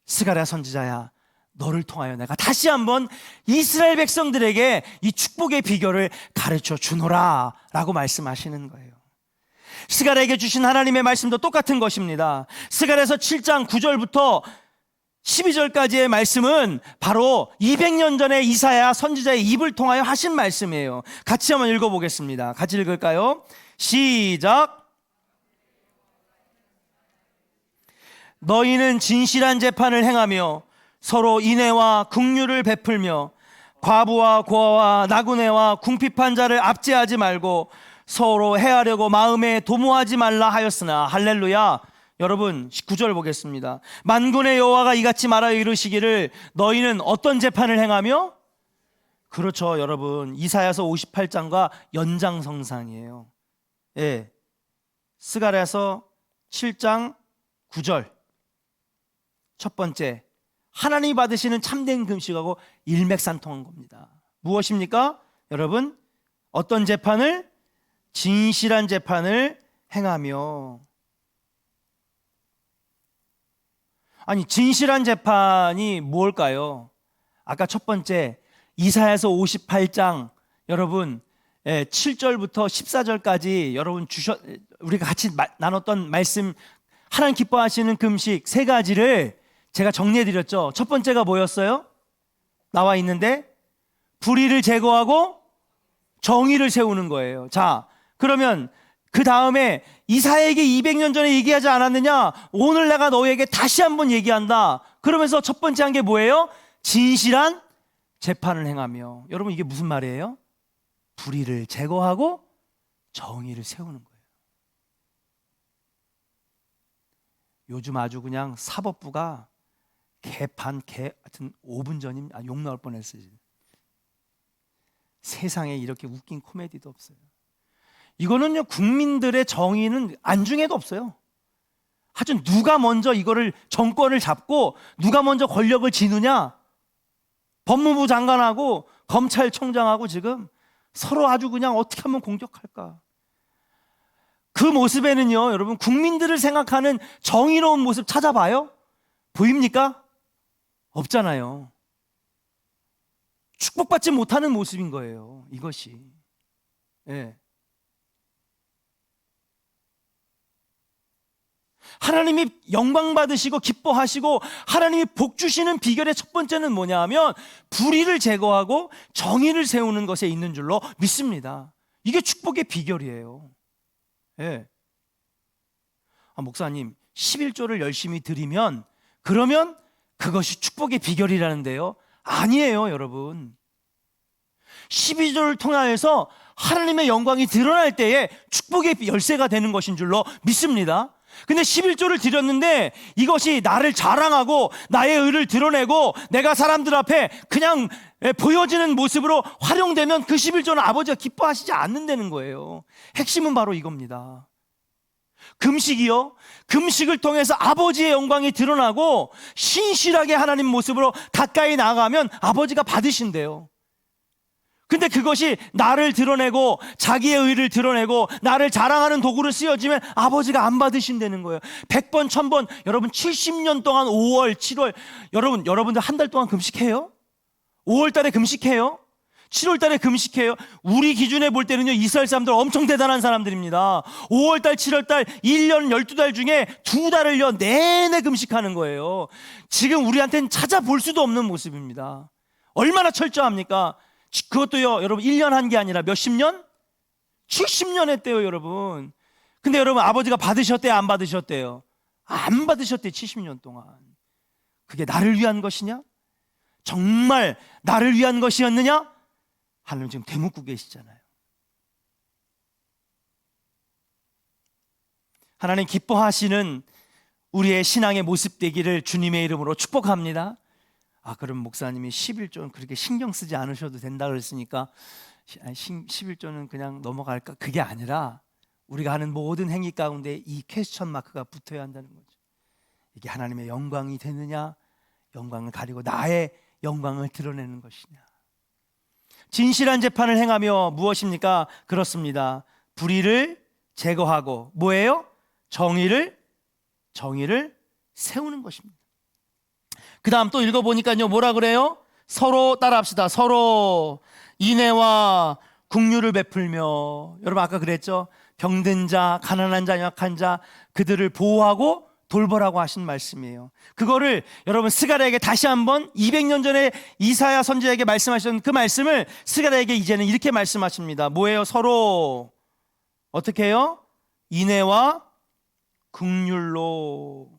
스가랴 선지자야, 너를 통하여 내가 다시 한번 이스라엘 백성들에게 이 축복의 비결을 가르쳐 주노라 라고 말씀하시는 거예요. 스가랴에게 주신 하나님의 말씀도 똑같은 것입니다. 스가랴에서 7장 9절부터 12절까지의 말씀은 바로 200년 전에 이사야 선지자의 입을 통하여 하신 말씀이에요. 같이 한번 읽어보겠습니다. 같이 읽을까요? 시작. 너희는 진실한 재판을 행하며 서로 인애와 긍휼을 베풀며 과부와 고아와 나그네와 궁핍한 자를 압제하지 말고 서로 해하려고 마음에 도모하지 말라 하였으나. 할렐루야. 여러분 19절 보겠습니다. 만군의 여호와가 이같이 말하여 이르시기를 너희는 어떤 재판을 행하며 그렇죠, 여러분. 이사야서 58장과 연장선상이에요. 예. 스가랴서 7장 9절. 첫 번째, 하나님이 받으시는 참된 금식하고 일맥상통한 겁니다. 무엇입니까? 여러분, 어떤 재판을? 진실한 재판을 행하며. 아니, 진실한 재판이 뭘까요? 아까 첫 번째 이사야서 58장 여러분 7절부터 14절까지 여러분 우리가 같이 나눴던 말씀, 하나님 기뻐하시는 금식 세 가지를 제가 정리해 드렸죠. 첫 번째가 뭐였어요? 나와 있는데 불의를 제거하고 정의를 세우는 거예요. 자, 그러면 그 다음에 이사야에게 200년 전에 얘기하지 않았느냐? 오늘 내가 너희에게 다시 한번 얘기한다. 그러면서 첫 번째 한 게 뭐예요? 진실한 재판을 행하며. 여러분, 이게 무슨 말이에요? 불의를 제거하고 정의를 세우는 거예요. 요즘 아주 그냥 사법부가 하여튼 5분 전이면 욕 나올 뻔했어요. 세상에 이렇게 웃긴 코미디도 없어요. 이거는요, 국민들의 정의는 안중에도 없어요. 하여튼 누가 먼저 이거를 정권을 잡고 누가 먼저 권력을 지느냐, 법무부 장관하고 검찰총장하고 지금 서로 아주 그냥 어떻게 하면 공격할까. 그 모습에는요, 여러분, 국민들을 생각하는 정의로운 모습 찾아봐요? 보입니까? 없잖아요. 축복받지 못하는 모습인 거예요, 이것이. 예. 하나님이 영광 받으시고 기뻐하시고 하나님이 복 주시는 비결의 첫 번째는 뭐냐 하면 불의를 제거하고 정의를 세우는 것에 있는 줄로 믿습니다. 이게 축복의 비결이에요. 예. 목사님, 11조를 열심히 드리면 그러면 그것이 축복의 비결이라는데요. 아니에요, 여러분. 12조를 통하여서 하나님의 영광이 드러날 때에 축복의 열쇠가 되는 것인 줄로 믿습니다. 근데 11조를 드렸는데 이것이 나를 자랑하고 나의 의를 드러내고 내가 사람들 앞에 그냥 보여지는 모습으로 활용되면 그 11조는 아버지가 기뻐하시지 않는다는 거예요. 핵심은 바로 이겁니다. 금식이요, 금식을 통해서 아버지의 영광이 드러나고 신실하게 하나님 모습으로 가까이 나아가면 아버지가 받으신대요. 근데 그것이 나를 드러내고 자기의 의를 드러내고 나를 자랑하는 도구로 쓰여지면 아버지가 안 받으신다는 거예요. 100번 1000번 여러분 70년 동안 5월 7월 여러분들 한 달 동안 금식해요? 5월 달에 금식해요? 7월 달에 금식해요? 우리 기준에 볼 때는요, 이스라엘 사람들 엄청 대단한 사람들입니다. 5월 달 7월 달 1년 12달 중에 2달을요 내내 금식하는 거예요. 지금 우리한테는 찾아볼 수도 없는 모습입니다. 얼마나 철저합니까? 그것도요, 여러분 1년 한 게 아니라 몇십 년? 70년 했대요, 여러분. 근데 여러분, 아버지가 받으셨대요, 안 받으셨대요? 안 받으셨대요, 70년 동안. 그게 나를 위한 것이냐? 정말 나를 위한 것이었느냐? 하나님 지금 되묻고 계시잖아요. 하나님 기뻐하시는 우리의 신앙의 모습 되기를 주님의 이름으로 축복합니다. 그럼 목사님이 11조는 그렇게 신경 쓰지 않으셔도 된다 그랬으니까 11조는 그냥 넘어갈까? 그게 아니라 우리가 하는 모든 행위 가운데 이 퀘스천 마크가 붙어야 한다는 거죠. 이게 하나님의 영광이 되느냐, 영광을 가리고 나의 영광을 드러내는 것이냐. 진실한 재판을 행하며 무엇입니까? 그렇습니다. 불의를 제거하고 뭐예요? 정의를 세우는 것입니다. 그 다음 또 읽어보니까요, 뭐라 그래요? 서로 따라합시다. 서로 인애와 긍휼을 베풀며. 여러분 아까 그랬죠? 병든 자, 가난한 자, 약한 자 그들을 보호하고 돌보라고 하신 말씀이에요. 그거를 여러분 스가랴에게 다시 한번 200년 전에 이사야 선지자에게 말씀하셨던 그 말씀을 스가랴에게 이제는 이렇게 말씀하십니다. 뭐예요? 서로 어떻게 해요? 인애와 긍휼로.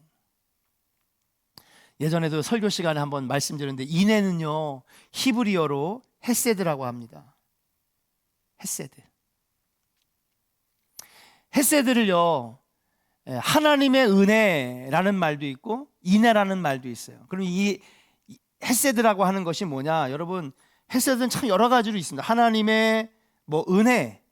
예전에도 설교 시간에 한번 말씀드렸는데 인애는요, 히브리어로 헤세드라고 합니다. 헤세드를요, 하나님의 은혜라는 말도 있고 인애라는 말도 있어요. 그럼 이 헤세드라고 하는 것이 뭐냐? 여러분, 헤세드는 참 여러 가지로 있습니다. 하나님의 뭐 은혜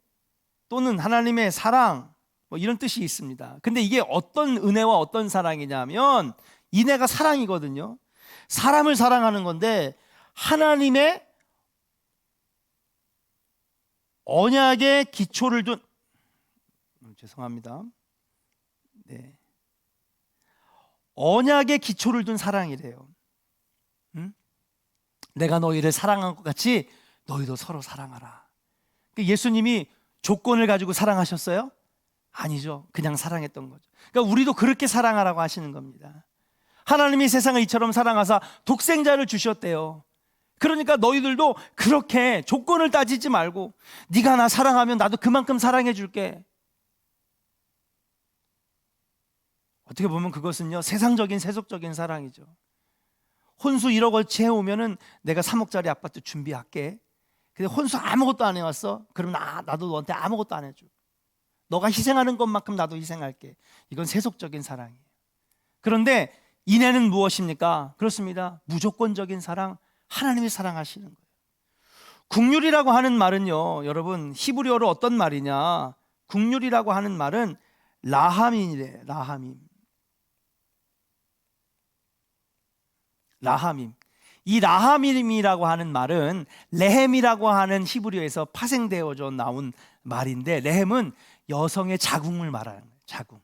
또는 하나님의 사랑 뭐 이런 뜻이 있습니다. 근데 이게 어떤 은혜와 어떤 사랑이냐면 이내가 사랑이거든요. 사람을 사랑하는 건데 하나님의 언약의 기초를 둔 죄송합니다. 네. 언약의 기초를 둔 사랑이래요. 응? 내가 너희를 사랑한 것 같이 너희도 서로 사랑하라. 예수님이 조건을 가지고 사랑하셨어요? 아니죠. 그냥 사랑했던 거죠. 그러니까 우리도 그렇게 사랑하라고 하시는 겁니다. 하나님이 세상을 이처럼 사랑하사 독생자를 주셨대요. 그러니까 너희들도 그렇게 조건을 따지지 말고 네가 나 사랑하면 나도 그만큼 사랑해 줄게. 어떻게 보면 그것은요 세상적인 세속적인 사랑이죠. 혼수 1억어치 해오면은 내가 3억짜리 아파트 준비할게. 근데 혼수 아무것도 안 해왔어? 그럼 나도 너한테 아무것도 안 해줘. 너가 희생하는 것만큼 나도 희생할게. 이건 세속적인 사랑이에요. 그런데 인내는 무엇입니까? 그렇습니다. 무조건적인 사랑, 하나님이 사랑하시는 거예요. 국률이라고 하는 말은요 여러분 히브리어로 어떤 말이냐, 국률이라고 하는 말은 라하민이래. 라하밈. 이 라하밈이라고 하는 말은 레헴이라고 하는 히브리어에서 파생되어져 나온 말인데, 레헴은 여성의 자궁을 말하는 거예요.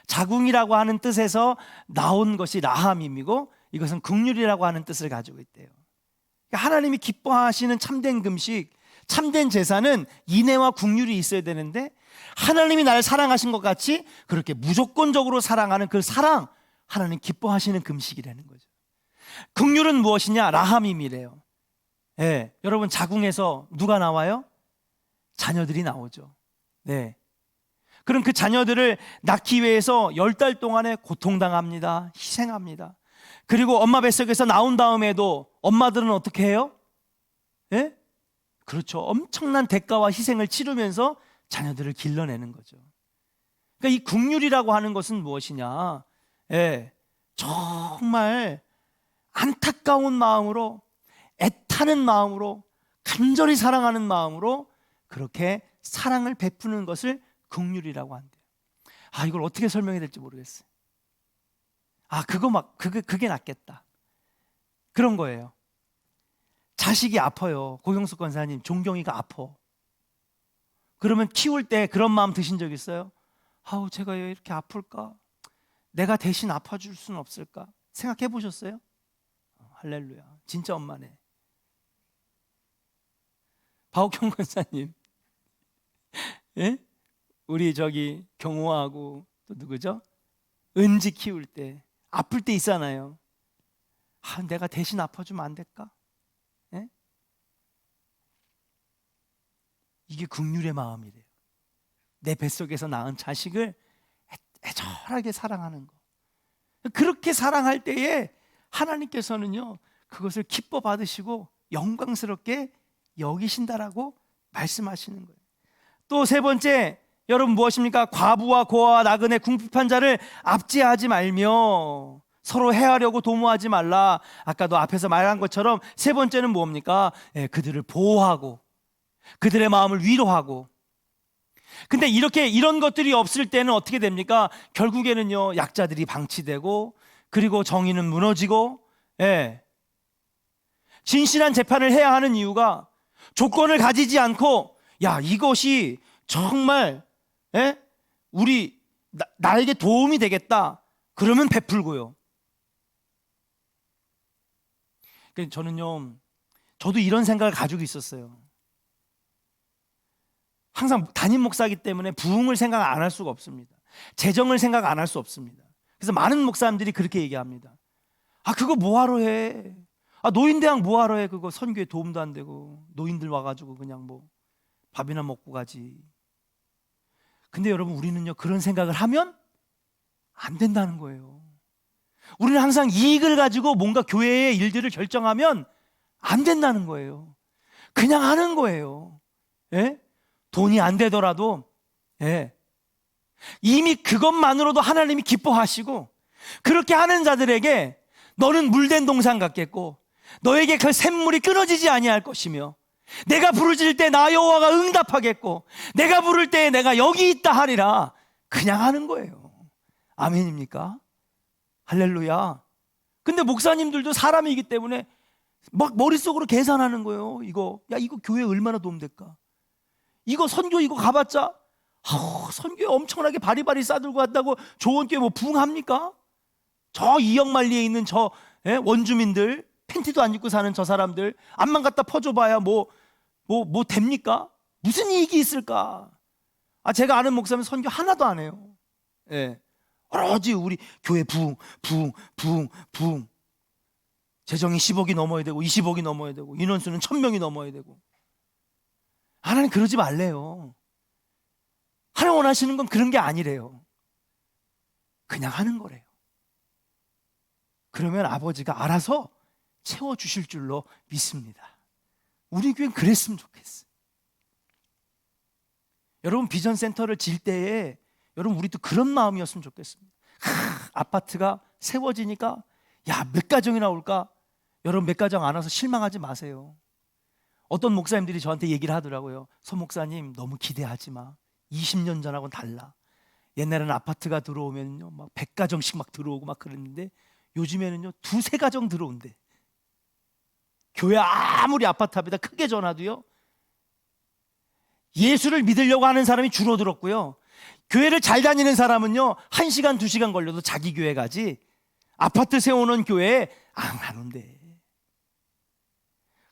자궁이라고 하는 뜻에서 나온 것이 라하밈이고 이것은 국률이라고 하는 뜻을 가지고 있대요. 그러니까 하나님이 기뻐하시는 참된 금식, 참된 제사는 인애와 국률이 있어야 되는데 하나님이 나를 사랑하신 것 같이 그렇게 무조건적으로 사랑하는 그 사랑, 하나님 기뻐하시는 금식이라는 거죠. 국률은 무엇이냐? 라하밈이래요. 네, 여러분 자궁에서 누가 나와요? 자녀들이 나오죠. 네. 그럼 그 자녀들을 낳기 위해서 10달 동안에 고통당합니다. 희생합니다. 그리고 엄마 뱃속에서 나온 다음에도 엄마들은 어떻게 해요? 네? 그렇죠. 엄청난 대가와 희생을 치르면서 자녀들을 길러내는 거죠. 그러니까 이 국률이라고 하는 것은 무엇이냐? 네. 정말 안타까운 마음으로, 애타는 마음으로, 간절히 사랑하는 마음으로 그렇게 사랑을 베푸는 것을 국률이라고 한대요. 이걸 어떻게 설명해야 될지 모르겠어요. 그게 낫겠다. 그런 거예요. 자식이 아파요. 고경숙 권사님, 종경이가 아파. 그러면 키울 때 그런 마음 드신 적 있어요? 제가 왜 이렇게 아플까? 내가 대신 아파줄 수는 없을까? 생각해 보셨어요? 할렐루야. 진짜 엄마네. 바옥형 권사님, 예? 우리 경호하고 또 누구죠? 은지 키울 때 아플 때 있잖아요. 내가 대신 아파주면 안 될까? 예? 이게 국률의 마음이래요. 내 뱃속에서 낳은 자식을 애절하게 사랑하는 거. 그렇게 사랑할 때에 하나님께서는요 그것을 기뻐 받으시고 영광스럽게 여기신다라고 말씀하시는 거예요. 또 세 번째, 여러분 무엇입니까? 과부와 고아와 나그네 궁핍한 자를 압제하지 말며 서로 해하려고 도모하지 말라. 아까도 앞에서 말한 것처럼 세 번째는 뭡니까? 그들을 보호하고 그들의 마음을 위로하고. 근데 이런 것들이 없을 때는 어떻게 됩니까? 결국에는요 약자들이 방치되고 그리고 정의는 무너지고, 진실한 재판을 해야 하는 이유가 조건을 가지지 않고 이것이 정말 나에게 도움이 되겠다 그러면 베풀고요. 저도 이런 생각을 가지고 있었어요. 항상 담임 목사이기 때문에 부흥을 생각 안 할 수가 없습니다. 재정을 생각 안 할 수 없습니다. 그래서 많은 목사님들이 그렇게 얘기합니다. 그거 뭐하러 해? 노인대학 뭐하러 해? 그거 선교에 도움도 안 되고 노인들 와가지고 그냥 밥이나 먹고 가지. 근데 여러분 우리는요 그런 생각을 하면 안 된다는 거예요. 우리는 항상 이익을 가지고 뭔가 교회의 일들을 결정하면 안 된다는 거예요. 그냥 하는 거예요. 돈이 안 되더라도 이미 그것만으로도 하나님이 기뻐하시고, 그렇게 하는 자들에게 너는 물된 동산 같겠고 너에게 그 샘물이 끊어지지 아니할 것이며 내가 부르짖을 때 나 여호와가 응답하겠고 내가 부를 때 내가 여기 있다 하리라. 그냥 하는 거예요. 아멘입니까? 할렐루야. 근데 목사님들도 사람이기 때문에 막 머릿속으로 계산하는 거예요. 이거 교회 얼마나 도움될까? 이거 선교 이거 가봤자 선교에 엄청나게 바리바리 싸들고 갔다고 좋은 교회 뭐 부흥합니까? 저 이영만리에 있는 저 원주민들, 팬티도 안 입고 사는 저 사람들 앞만 갖다 퍼줘봐야 뭐 됩니까? 무슨 이익이 있을까? 제가 아는 목사님 선교 하나도 안 해요. 오로지 우리 교회 부흥. 재정이 10억이 넘어야 되고 20억이 넘어야 되고 인원수는 1000명이 넘어야 되고. 하나님 그러지 말래요. 하나님 원하시는 건 그런 게 아니래요. 그냥 하는 거래요. 그러면 아버지가 알아서 채워주실 줄로 믿습니다. 우리 교회는 그랬으면 좋겠어요. 여러분 비전센터를 질 때에 여러분 우리도 그런 마음이었으면 좋겠습니다. 아파트가 세워지니까 몇 가정이나 올까? 여러분 몇 가정 안 와서 실망하지 마세요. 어떤 목사님들이 저한테 얘기를 하더라고요. 서 목사님 너무 기대하지 마. 20년 전하고는 달라. 옛날에는 아파트가 들어오면요 막 100가정씩 막 들어오고 막 그랬는데 요즘에는요 2-3가정 들어온대. 교회 아무리 아파트 앞에다 크게 전화도요 예수를 믿으려고 하는 사람이 줄어들었고요. 교회를 잘 다니는 사람은요 1시간 2시간 걸려도 자기 교회 가지 아파트 세우는 교회에 안 가는데.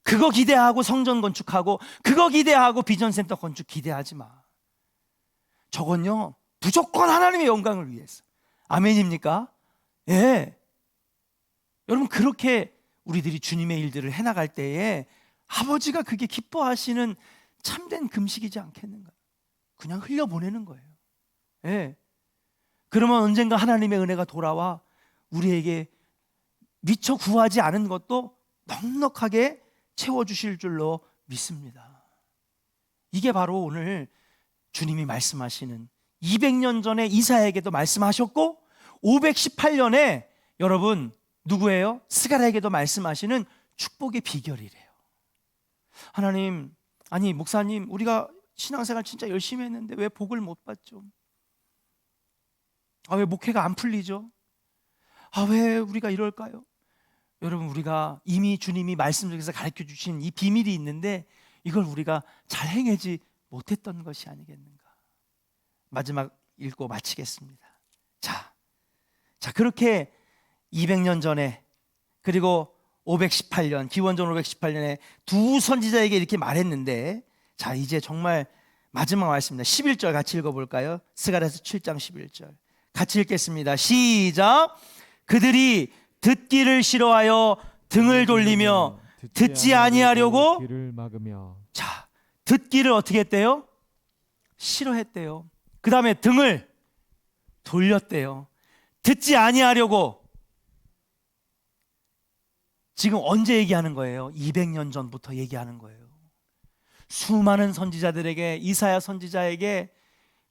그거 기대하고 성전 건축하고 그거 기대하고 비전센터 건축 기대하지 마. 저건요 무조건 하나님의 영광을 위해서. 아멘입니까? 예. 여러분 그렇게 우리들이 주님의 일들을 해나갈 때에 아버지가 그게 기뻐하시는 참된 금식이지 않겠는가? 그냥 흘려보내는 거예요. 예. 그러면 언젠가 하나님의 은혜가 돌아와 우리에게 미처 구하지 않은 것도 넉넉하게 채워주실 줄로 믿습니다. 이게 바로 오늘 주님이 말씀하시는 200년 전에 이사야에게도 말씀하셨고 518년에 여러분 누구예요? 스가랴에게도 말씀하시는 축복의 비결이래요. 하나님, 아니 목사님 우리가 신앙생활 진짜 열심히 했는데 왜 복을 못 받죠? 왜 목회가 안 풀리죠? 왜 우리가 이럴까요? 여러분 우리가 이미 주님이 말씀 속에서 가르쳐 주신 이 비밀이 있는데 이걸 우리가 잘 행하지 못했던 것이 아니겠는가. 마지막 읽고 마치겠습니다. 자 그렇게 200년 전에 그리고 518년 기원전 518년에 두 선지자에게 이렇게 말했는데 자 이제 정말 마지막 말씀입니다. 11절 같이 읽어볼까요? 스가랴서 7장 11절 같이 읽겠습니다. 시작. 그들이 듣기를 싫어하여 등을 돌리며 듣지 아니하려고 귀를 막으며. 자 듣기를 어떻게 했대요? 싫어했대요. 그 다음에 등을 돌렸대요. 듣지 아니하려고. 지금 언제 얘기하는 거예요? 200년 전부터 얘기하는 거예요. 수많은 선지자들에게 이사야 선지자에게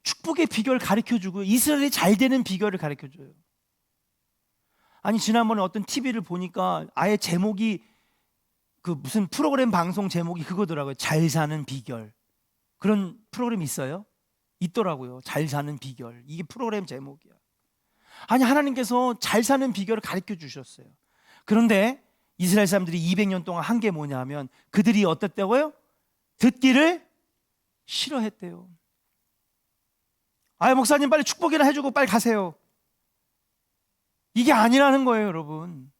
축복의 비결을 가르쳐주고 이스라엘이 잘 되는 비결을 가르쳐줘요. 아니 지난번에 어떤 TV를 보니까 아예 제목이 그 무슨 프로그램 방송 제목이 그거더라고요. 잘 사는 비결. 그런 프로그램이 있어요? 있더라고요. 잘 사는 비결. 이게 프로그램 제목이야. 아니 하나님께서 잘 사는 비결을 가르쳐 주셨어요. 그런데 이스라엘 사람들이 200년 동안 한 게 뭐냐면 그들이 어땠다고요? 듣기를 싫어했대요. 목사님 빨리 축복이나 해주고 빨리 가세요. 이게 아니라는 거예요, 여러분.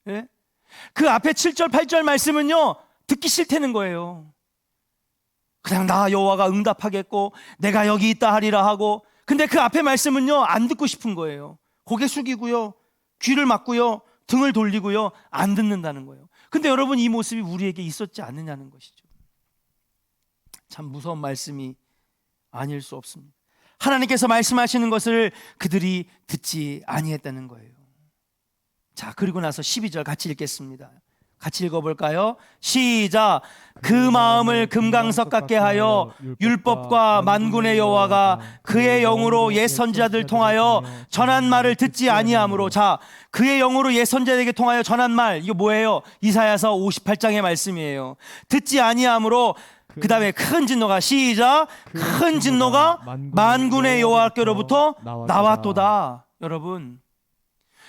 예? 그 앞에 7절, 8절 말씀은요, 듣기 싫다는 거예요. 그냥 나 여호와가 응답하겠고 내가 여기 있다 하리라 하고, 근데 그 앞에 말씀은요, 안 듣고 싶은 거예요. 고개 숙이고요, 귀를 막고요, 등을 돌리고요, 안 듣는다는 거예요. 근데 여러분 이 모습이 우리에게 있었지 않느냐는 것이죠. 참 무서운 말씀이 아닐 수 없습니다. 하나님께서 말씀하시는 것을 그들이 듣지 아니했다는 거예요. 자, 그리고 나서 12절 같이 읽겠습니다. 같이 읽어볼까요? 시작. 그 마음을 금강석 같게 하여 율법과 만군의 여호와가 그의 영으로 옛 선지자들 통하여 전한 말을 듣지 아니하므로. 자, 그의 영으로 옛 선지자에게 통하여 전한 말, 이거 뭐예요? 이사야서 58장의 말씀이에요. 듣지 아니하므로. 그 다음에 큰 진노가, 시작. 큰 진노가 만군의 여호와께로부터 나왔도다. 여러분,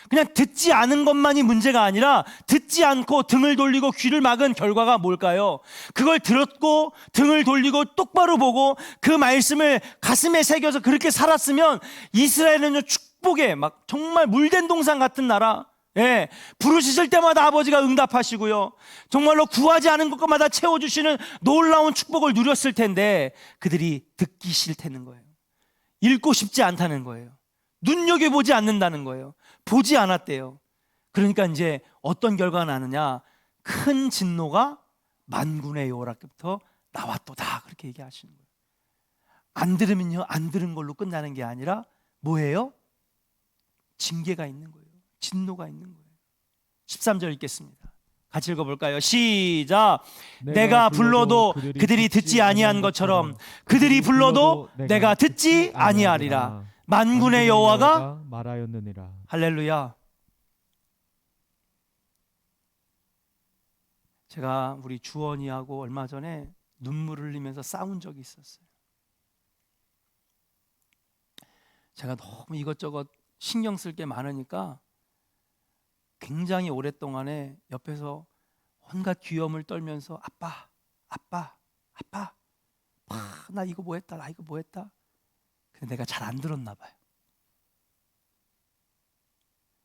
그냥 듣지 않은 것만이 문제가 아니라 듣지 않고 등을 돌리고 귀를 막은 결과가 뭘까요? 그걸 들었고 등을 돌리고 똑바로 보고 그 말씀을 가슴에 새겨서 그렇게 살았으면 이스라엘은요, 축복에 막 정말 물된 동산 같은 나라, 예, 부르짖을 때마다 아버지가 응답하시고요, 정말로 구하지 않은 것마다 채워주시는 놀라운 축복을 누렸을 텐데 그들이 듣기 싫다는 거예요. 읽고 싶지 않다는 거예요. 눈여겨보지 않는다는 거예요. 보지 않았대요. 그러니까 이제 어떤 결과가 나느냐, 큰 진노가 만군의 여호와께로부터 나왔도다, 그렇게 얘기하시는 거예요. 안 들으면요, 안 들은 걸로 끝나는 게 아니라 뭐예요? 징계가 있는 거예요. 진노가 있는 거예요. 13절 읽겠습니다. 같이 읽어볼까요? 시작. 내가 불러도 그들이 듣지 아니한 것처럼 그들이 불러도 내가 듣지 아니하리라. 만군의 여호와가 말하였느니라. 할렐루야. 제가 우리 주원이하고 얼마 전에 눈물을 흘리면서 싸운 적이 있었어요. 제가 너무 이것저것 신경 쓸 게 많으니까 굉장히 오랫동안에 옆에서 온갖 귀염을 떨면서 아빠, 아빠, 아빠, 나 이거 뭐 했다, 나 이거 뭐 했다. 근데 내가 잘 안 들었나 봐요.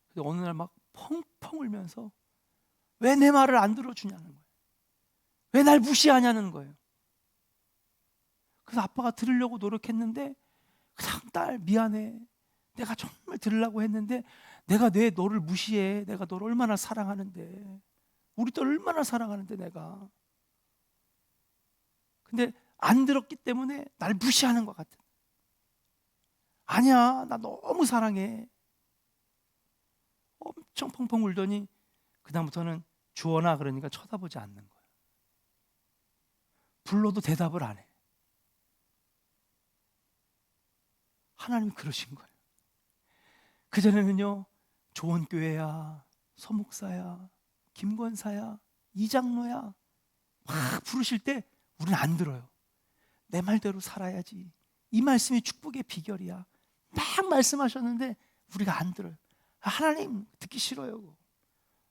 그래서 어느 날 막 펑펑 울면서 왜 내 말을 안 들어주냐는 거예요. 왜 날 무시하냐는 거예요. 그래서 아빠가 들으려고 노력했는데, 그냥 딸 미안해, 내가 정말 들으려고 했는데 내가 왜 너를 무시해? 내가 너를 얼마나 사랑하는데, 우리 딸 얼마나 사랑하는데 내가. 근데 안 들었기 때문에 날 무시하는 것 같아. 아니야, 나 너무 사랑해. 엄청 펑펑 울더니 그다음부터는 주원아 그러니까 쳐다보지 않는 거예요. 불러도 대답을 안 해. 하나님이 그러신 거예요. 그전에는요, 조원교회야, 서목사야, 김권사야, 이장로야 막 부르실 때 우리는 안 들어요. 내 말대로 살아야지, 이 말씀이 축복의 비결이야, 막 말씀하셨는데 우리가 안 들어요. 하나님 듣기 싫어요.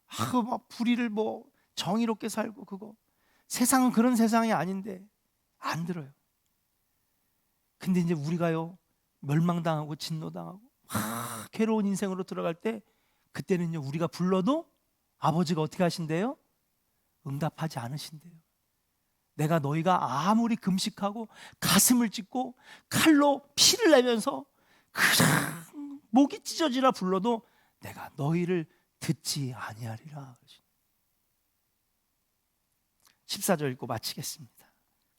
그거 막 불의를 뭐 정의롭게 살고, 그거 세상은 그런 세상이 아닌데 안 들어요. 근데 이제 우리가요, 멸망당하고 진노당하고 괴로운 인생으로 들어갈 때, 그때는요, 우리가 불러도 아버지가 어떻게 하신대요? 응답하지 않으신대요. 내가 너희가 아무리 금식하고 가슴을 찢고 칼로 피를 내면서 그냥 목이 찢어지라 불러도 내가 너희를 듣지 아니하리라. 14절 읽고 마치겠습니다.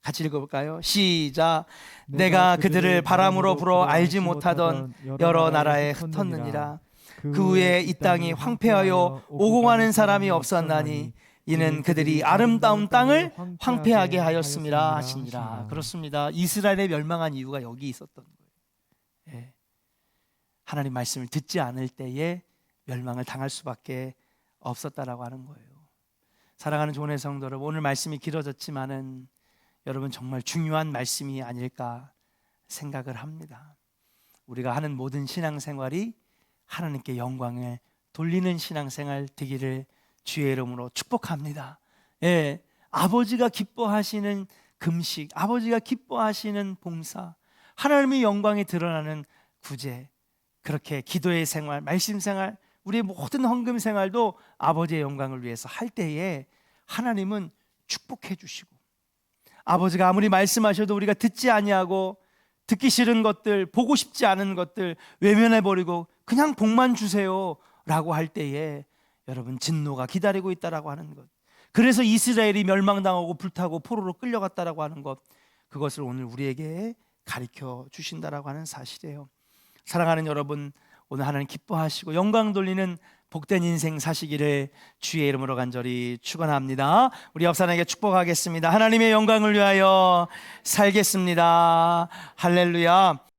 같이 읽어볼까요? 시작. 내가 그들을 바람으로 불어 알지 못하던 여러 나라에 흩었느니라. 그 후에 이 땅이 황폐하여 오공하는 사람이 없었나니 이는 그들이 아름다운 땅을 황폐하게 하였음이라 하시니라. 그렇습니다. 이스라엘의 멸망한 이유가 여기 있었던 거예요. 예. 하나님 말씀을 듣지 않을 때에 멸망을 당할 수밖에 없었다라고 하는 거예요. 사랑하는 조은혜 성도 여러분, 오늘 말씀이 길어졌지만은 여러분 정말 중요한 말씀이 아닐까 생각을 합니다. 우리가 하는 모든 신앙생활이 하나님께 영광을 돌리는 신앙생활 되기를 주의 이름으로 축복합니다. 예, 아버지가 기뻐하시는 금식, 아버지가 기뻐하시는 봉사, 하나님의 영광이 드러나는 구제, 그렇게 기도의 생활, 말씀 생활, 우리의 모든 헌금 생활도 아버지의 영광을 위해서 할 때에 하나님은 축복해 주시고, 아버지가 아무리 말씀하셔도 우리가 듣지 아니하고 듣기 싫은 것들, 보고 싶지 않은 것들 외면해 버리고 그냥 복만 주세요 라고 할 때에 여러분 진노가 기다리고 있다라고 하는 것, 그래서 이스라엘이 멸망당하고 불타고 포로로 끌려갔다라고 하는 것, 그것을 오늘 우리에게 가르쳐 주신다라고 하는 사실이에요. 사랑하는 여러분, 오늘 하나님 기뻐하시고 영광 돌리는 복된 인생 사시기를 주의 이름으로 간절히 축원합니다. 우리 옆사람에게 축복하겠습니다. 하나님의 영광을 위하여 살겠습니다. 할렐루야.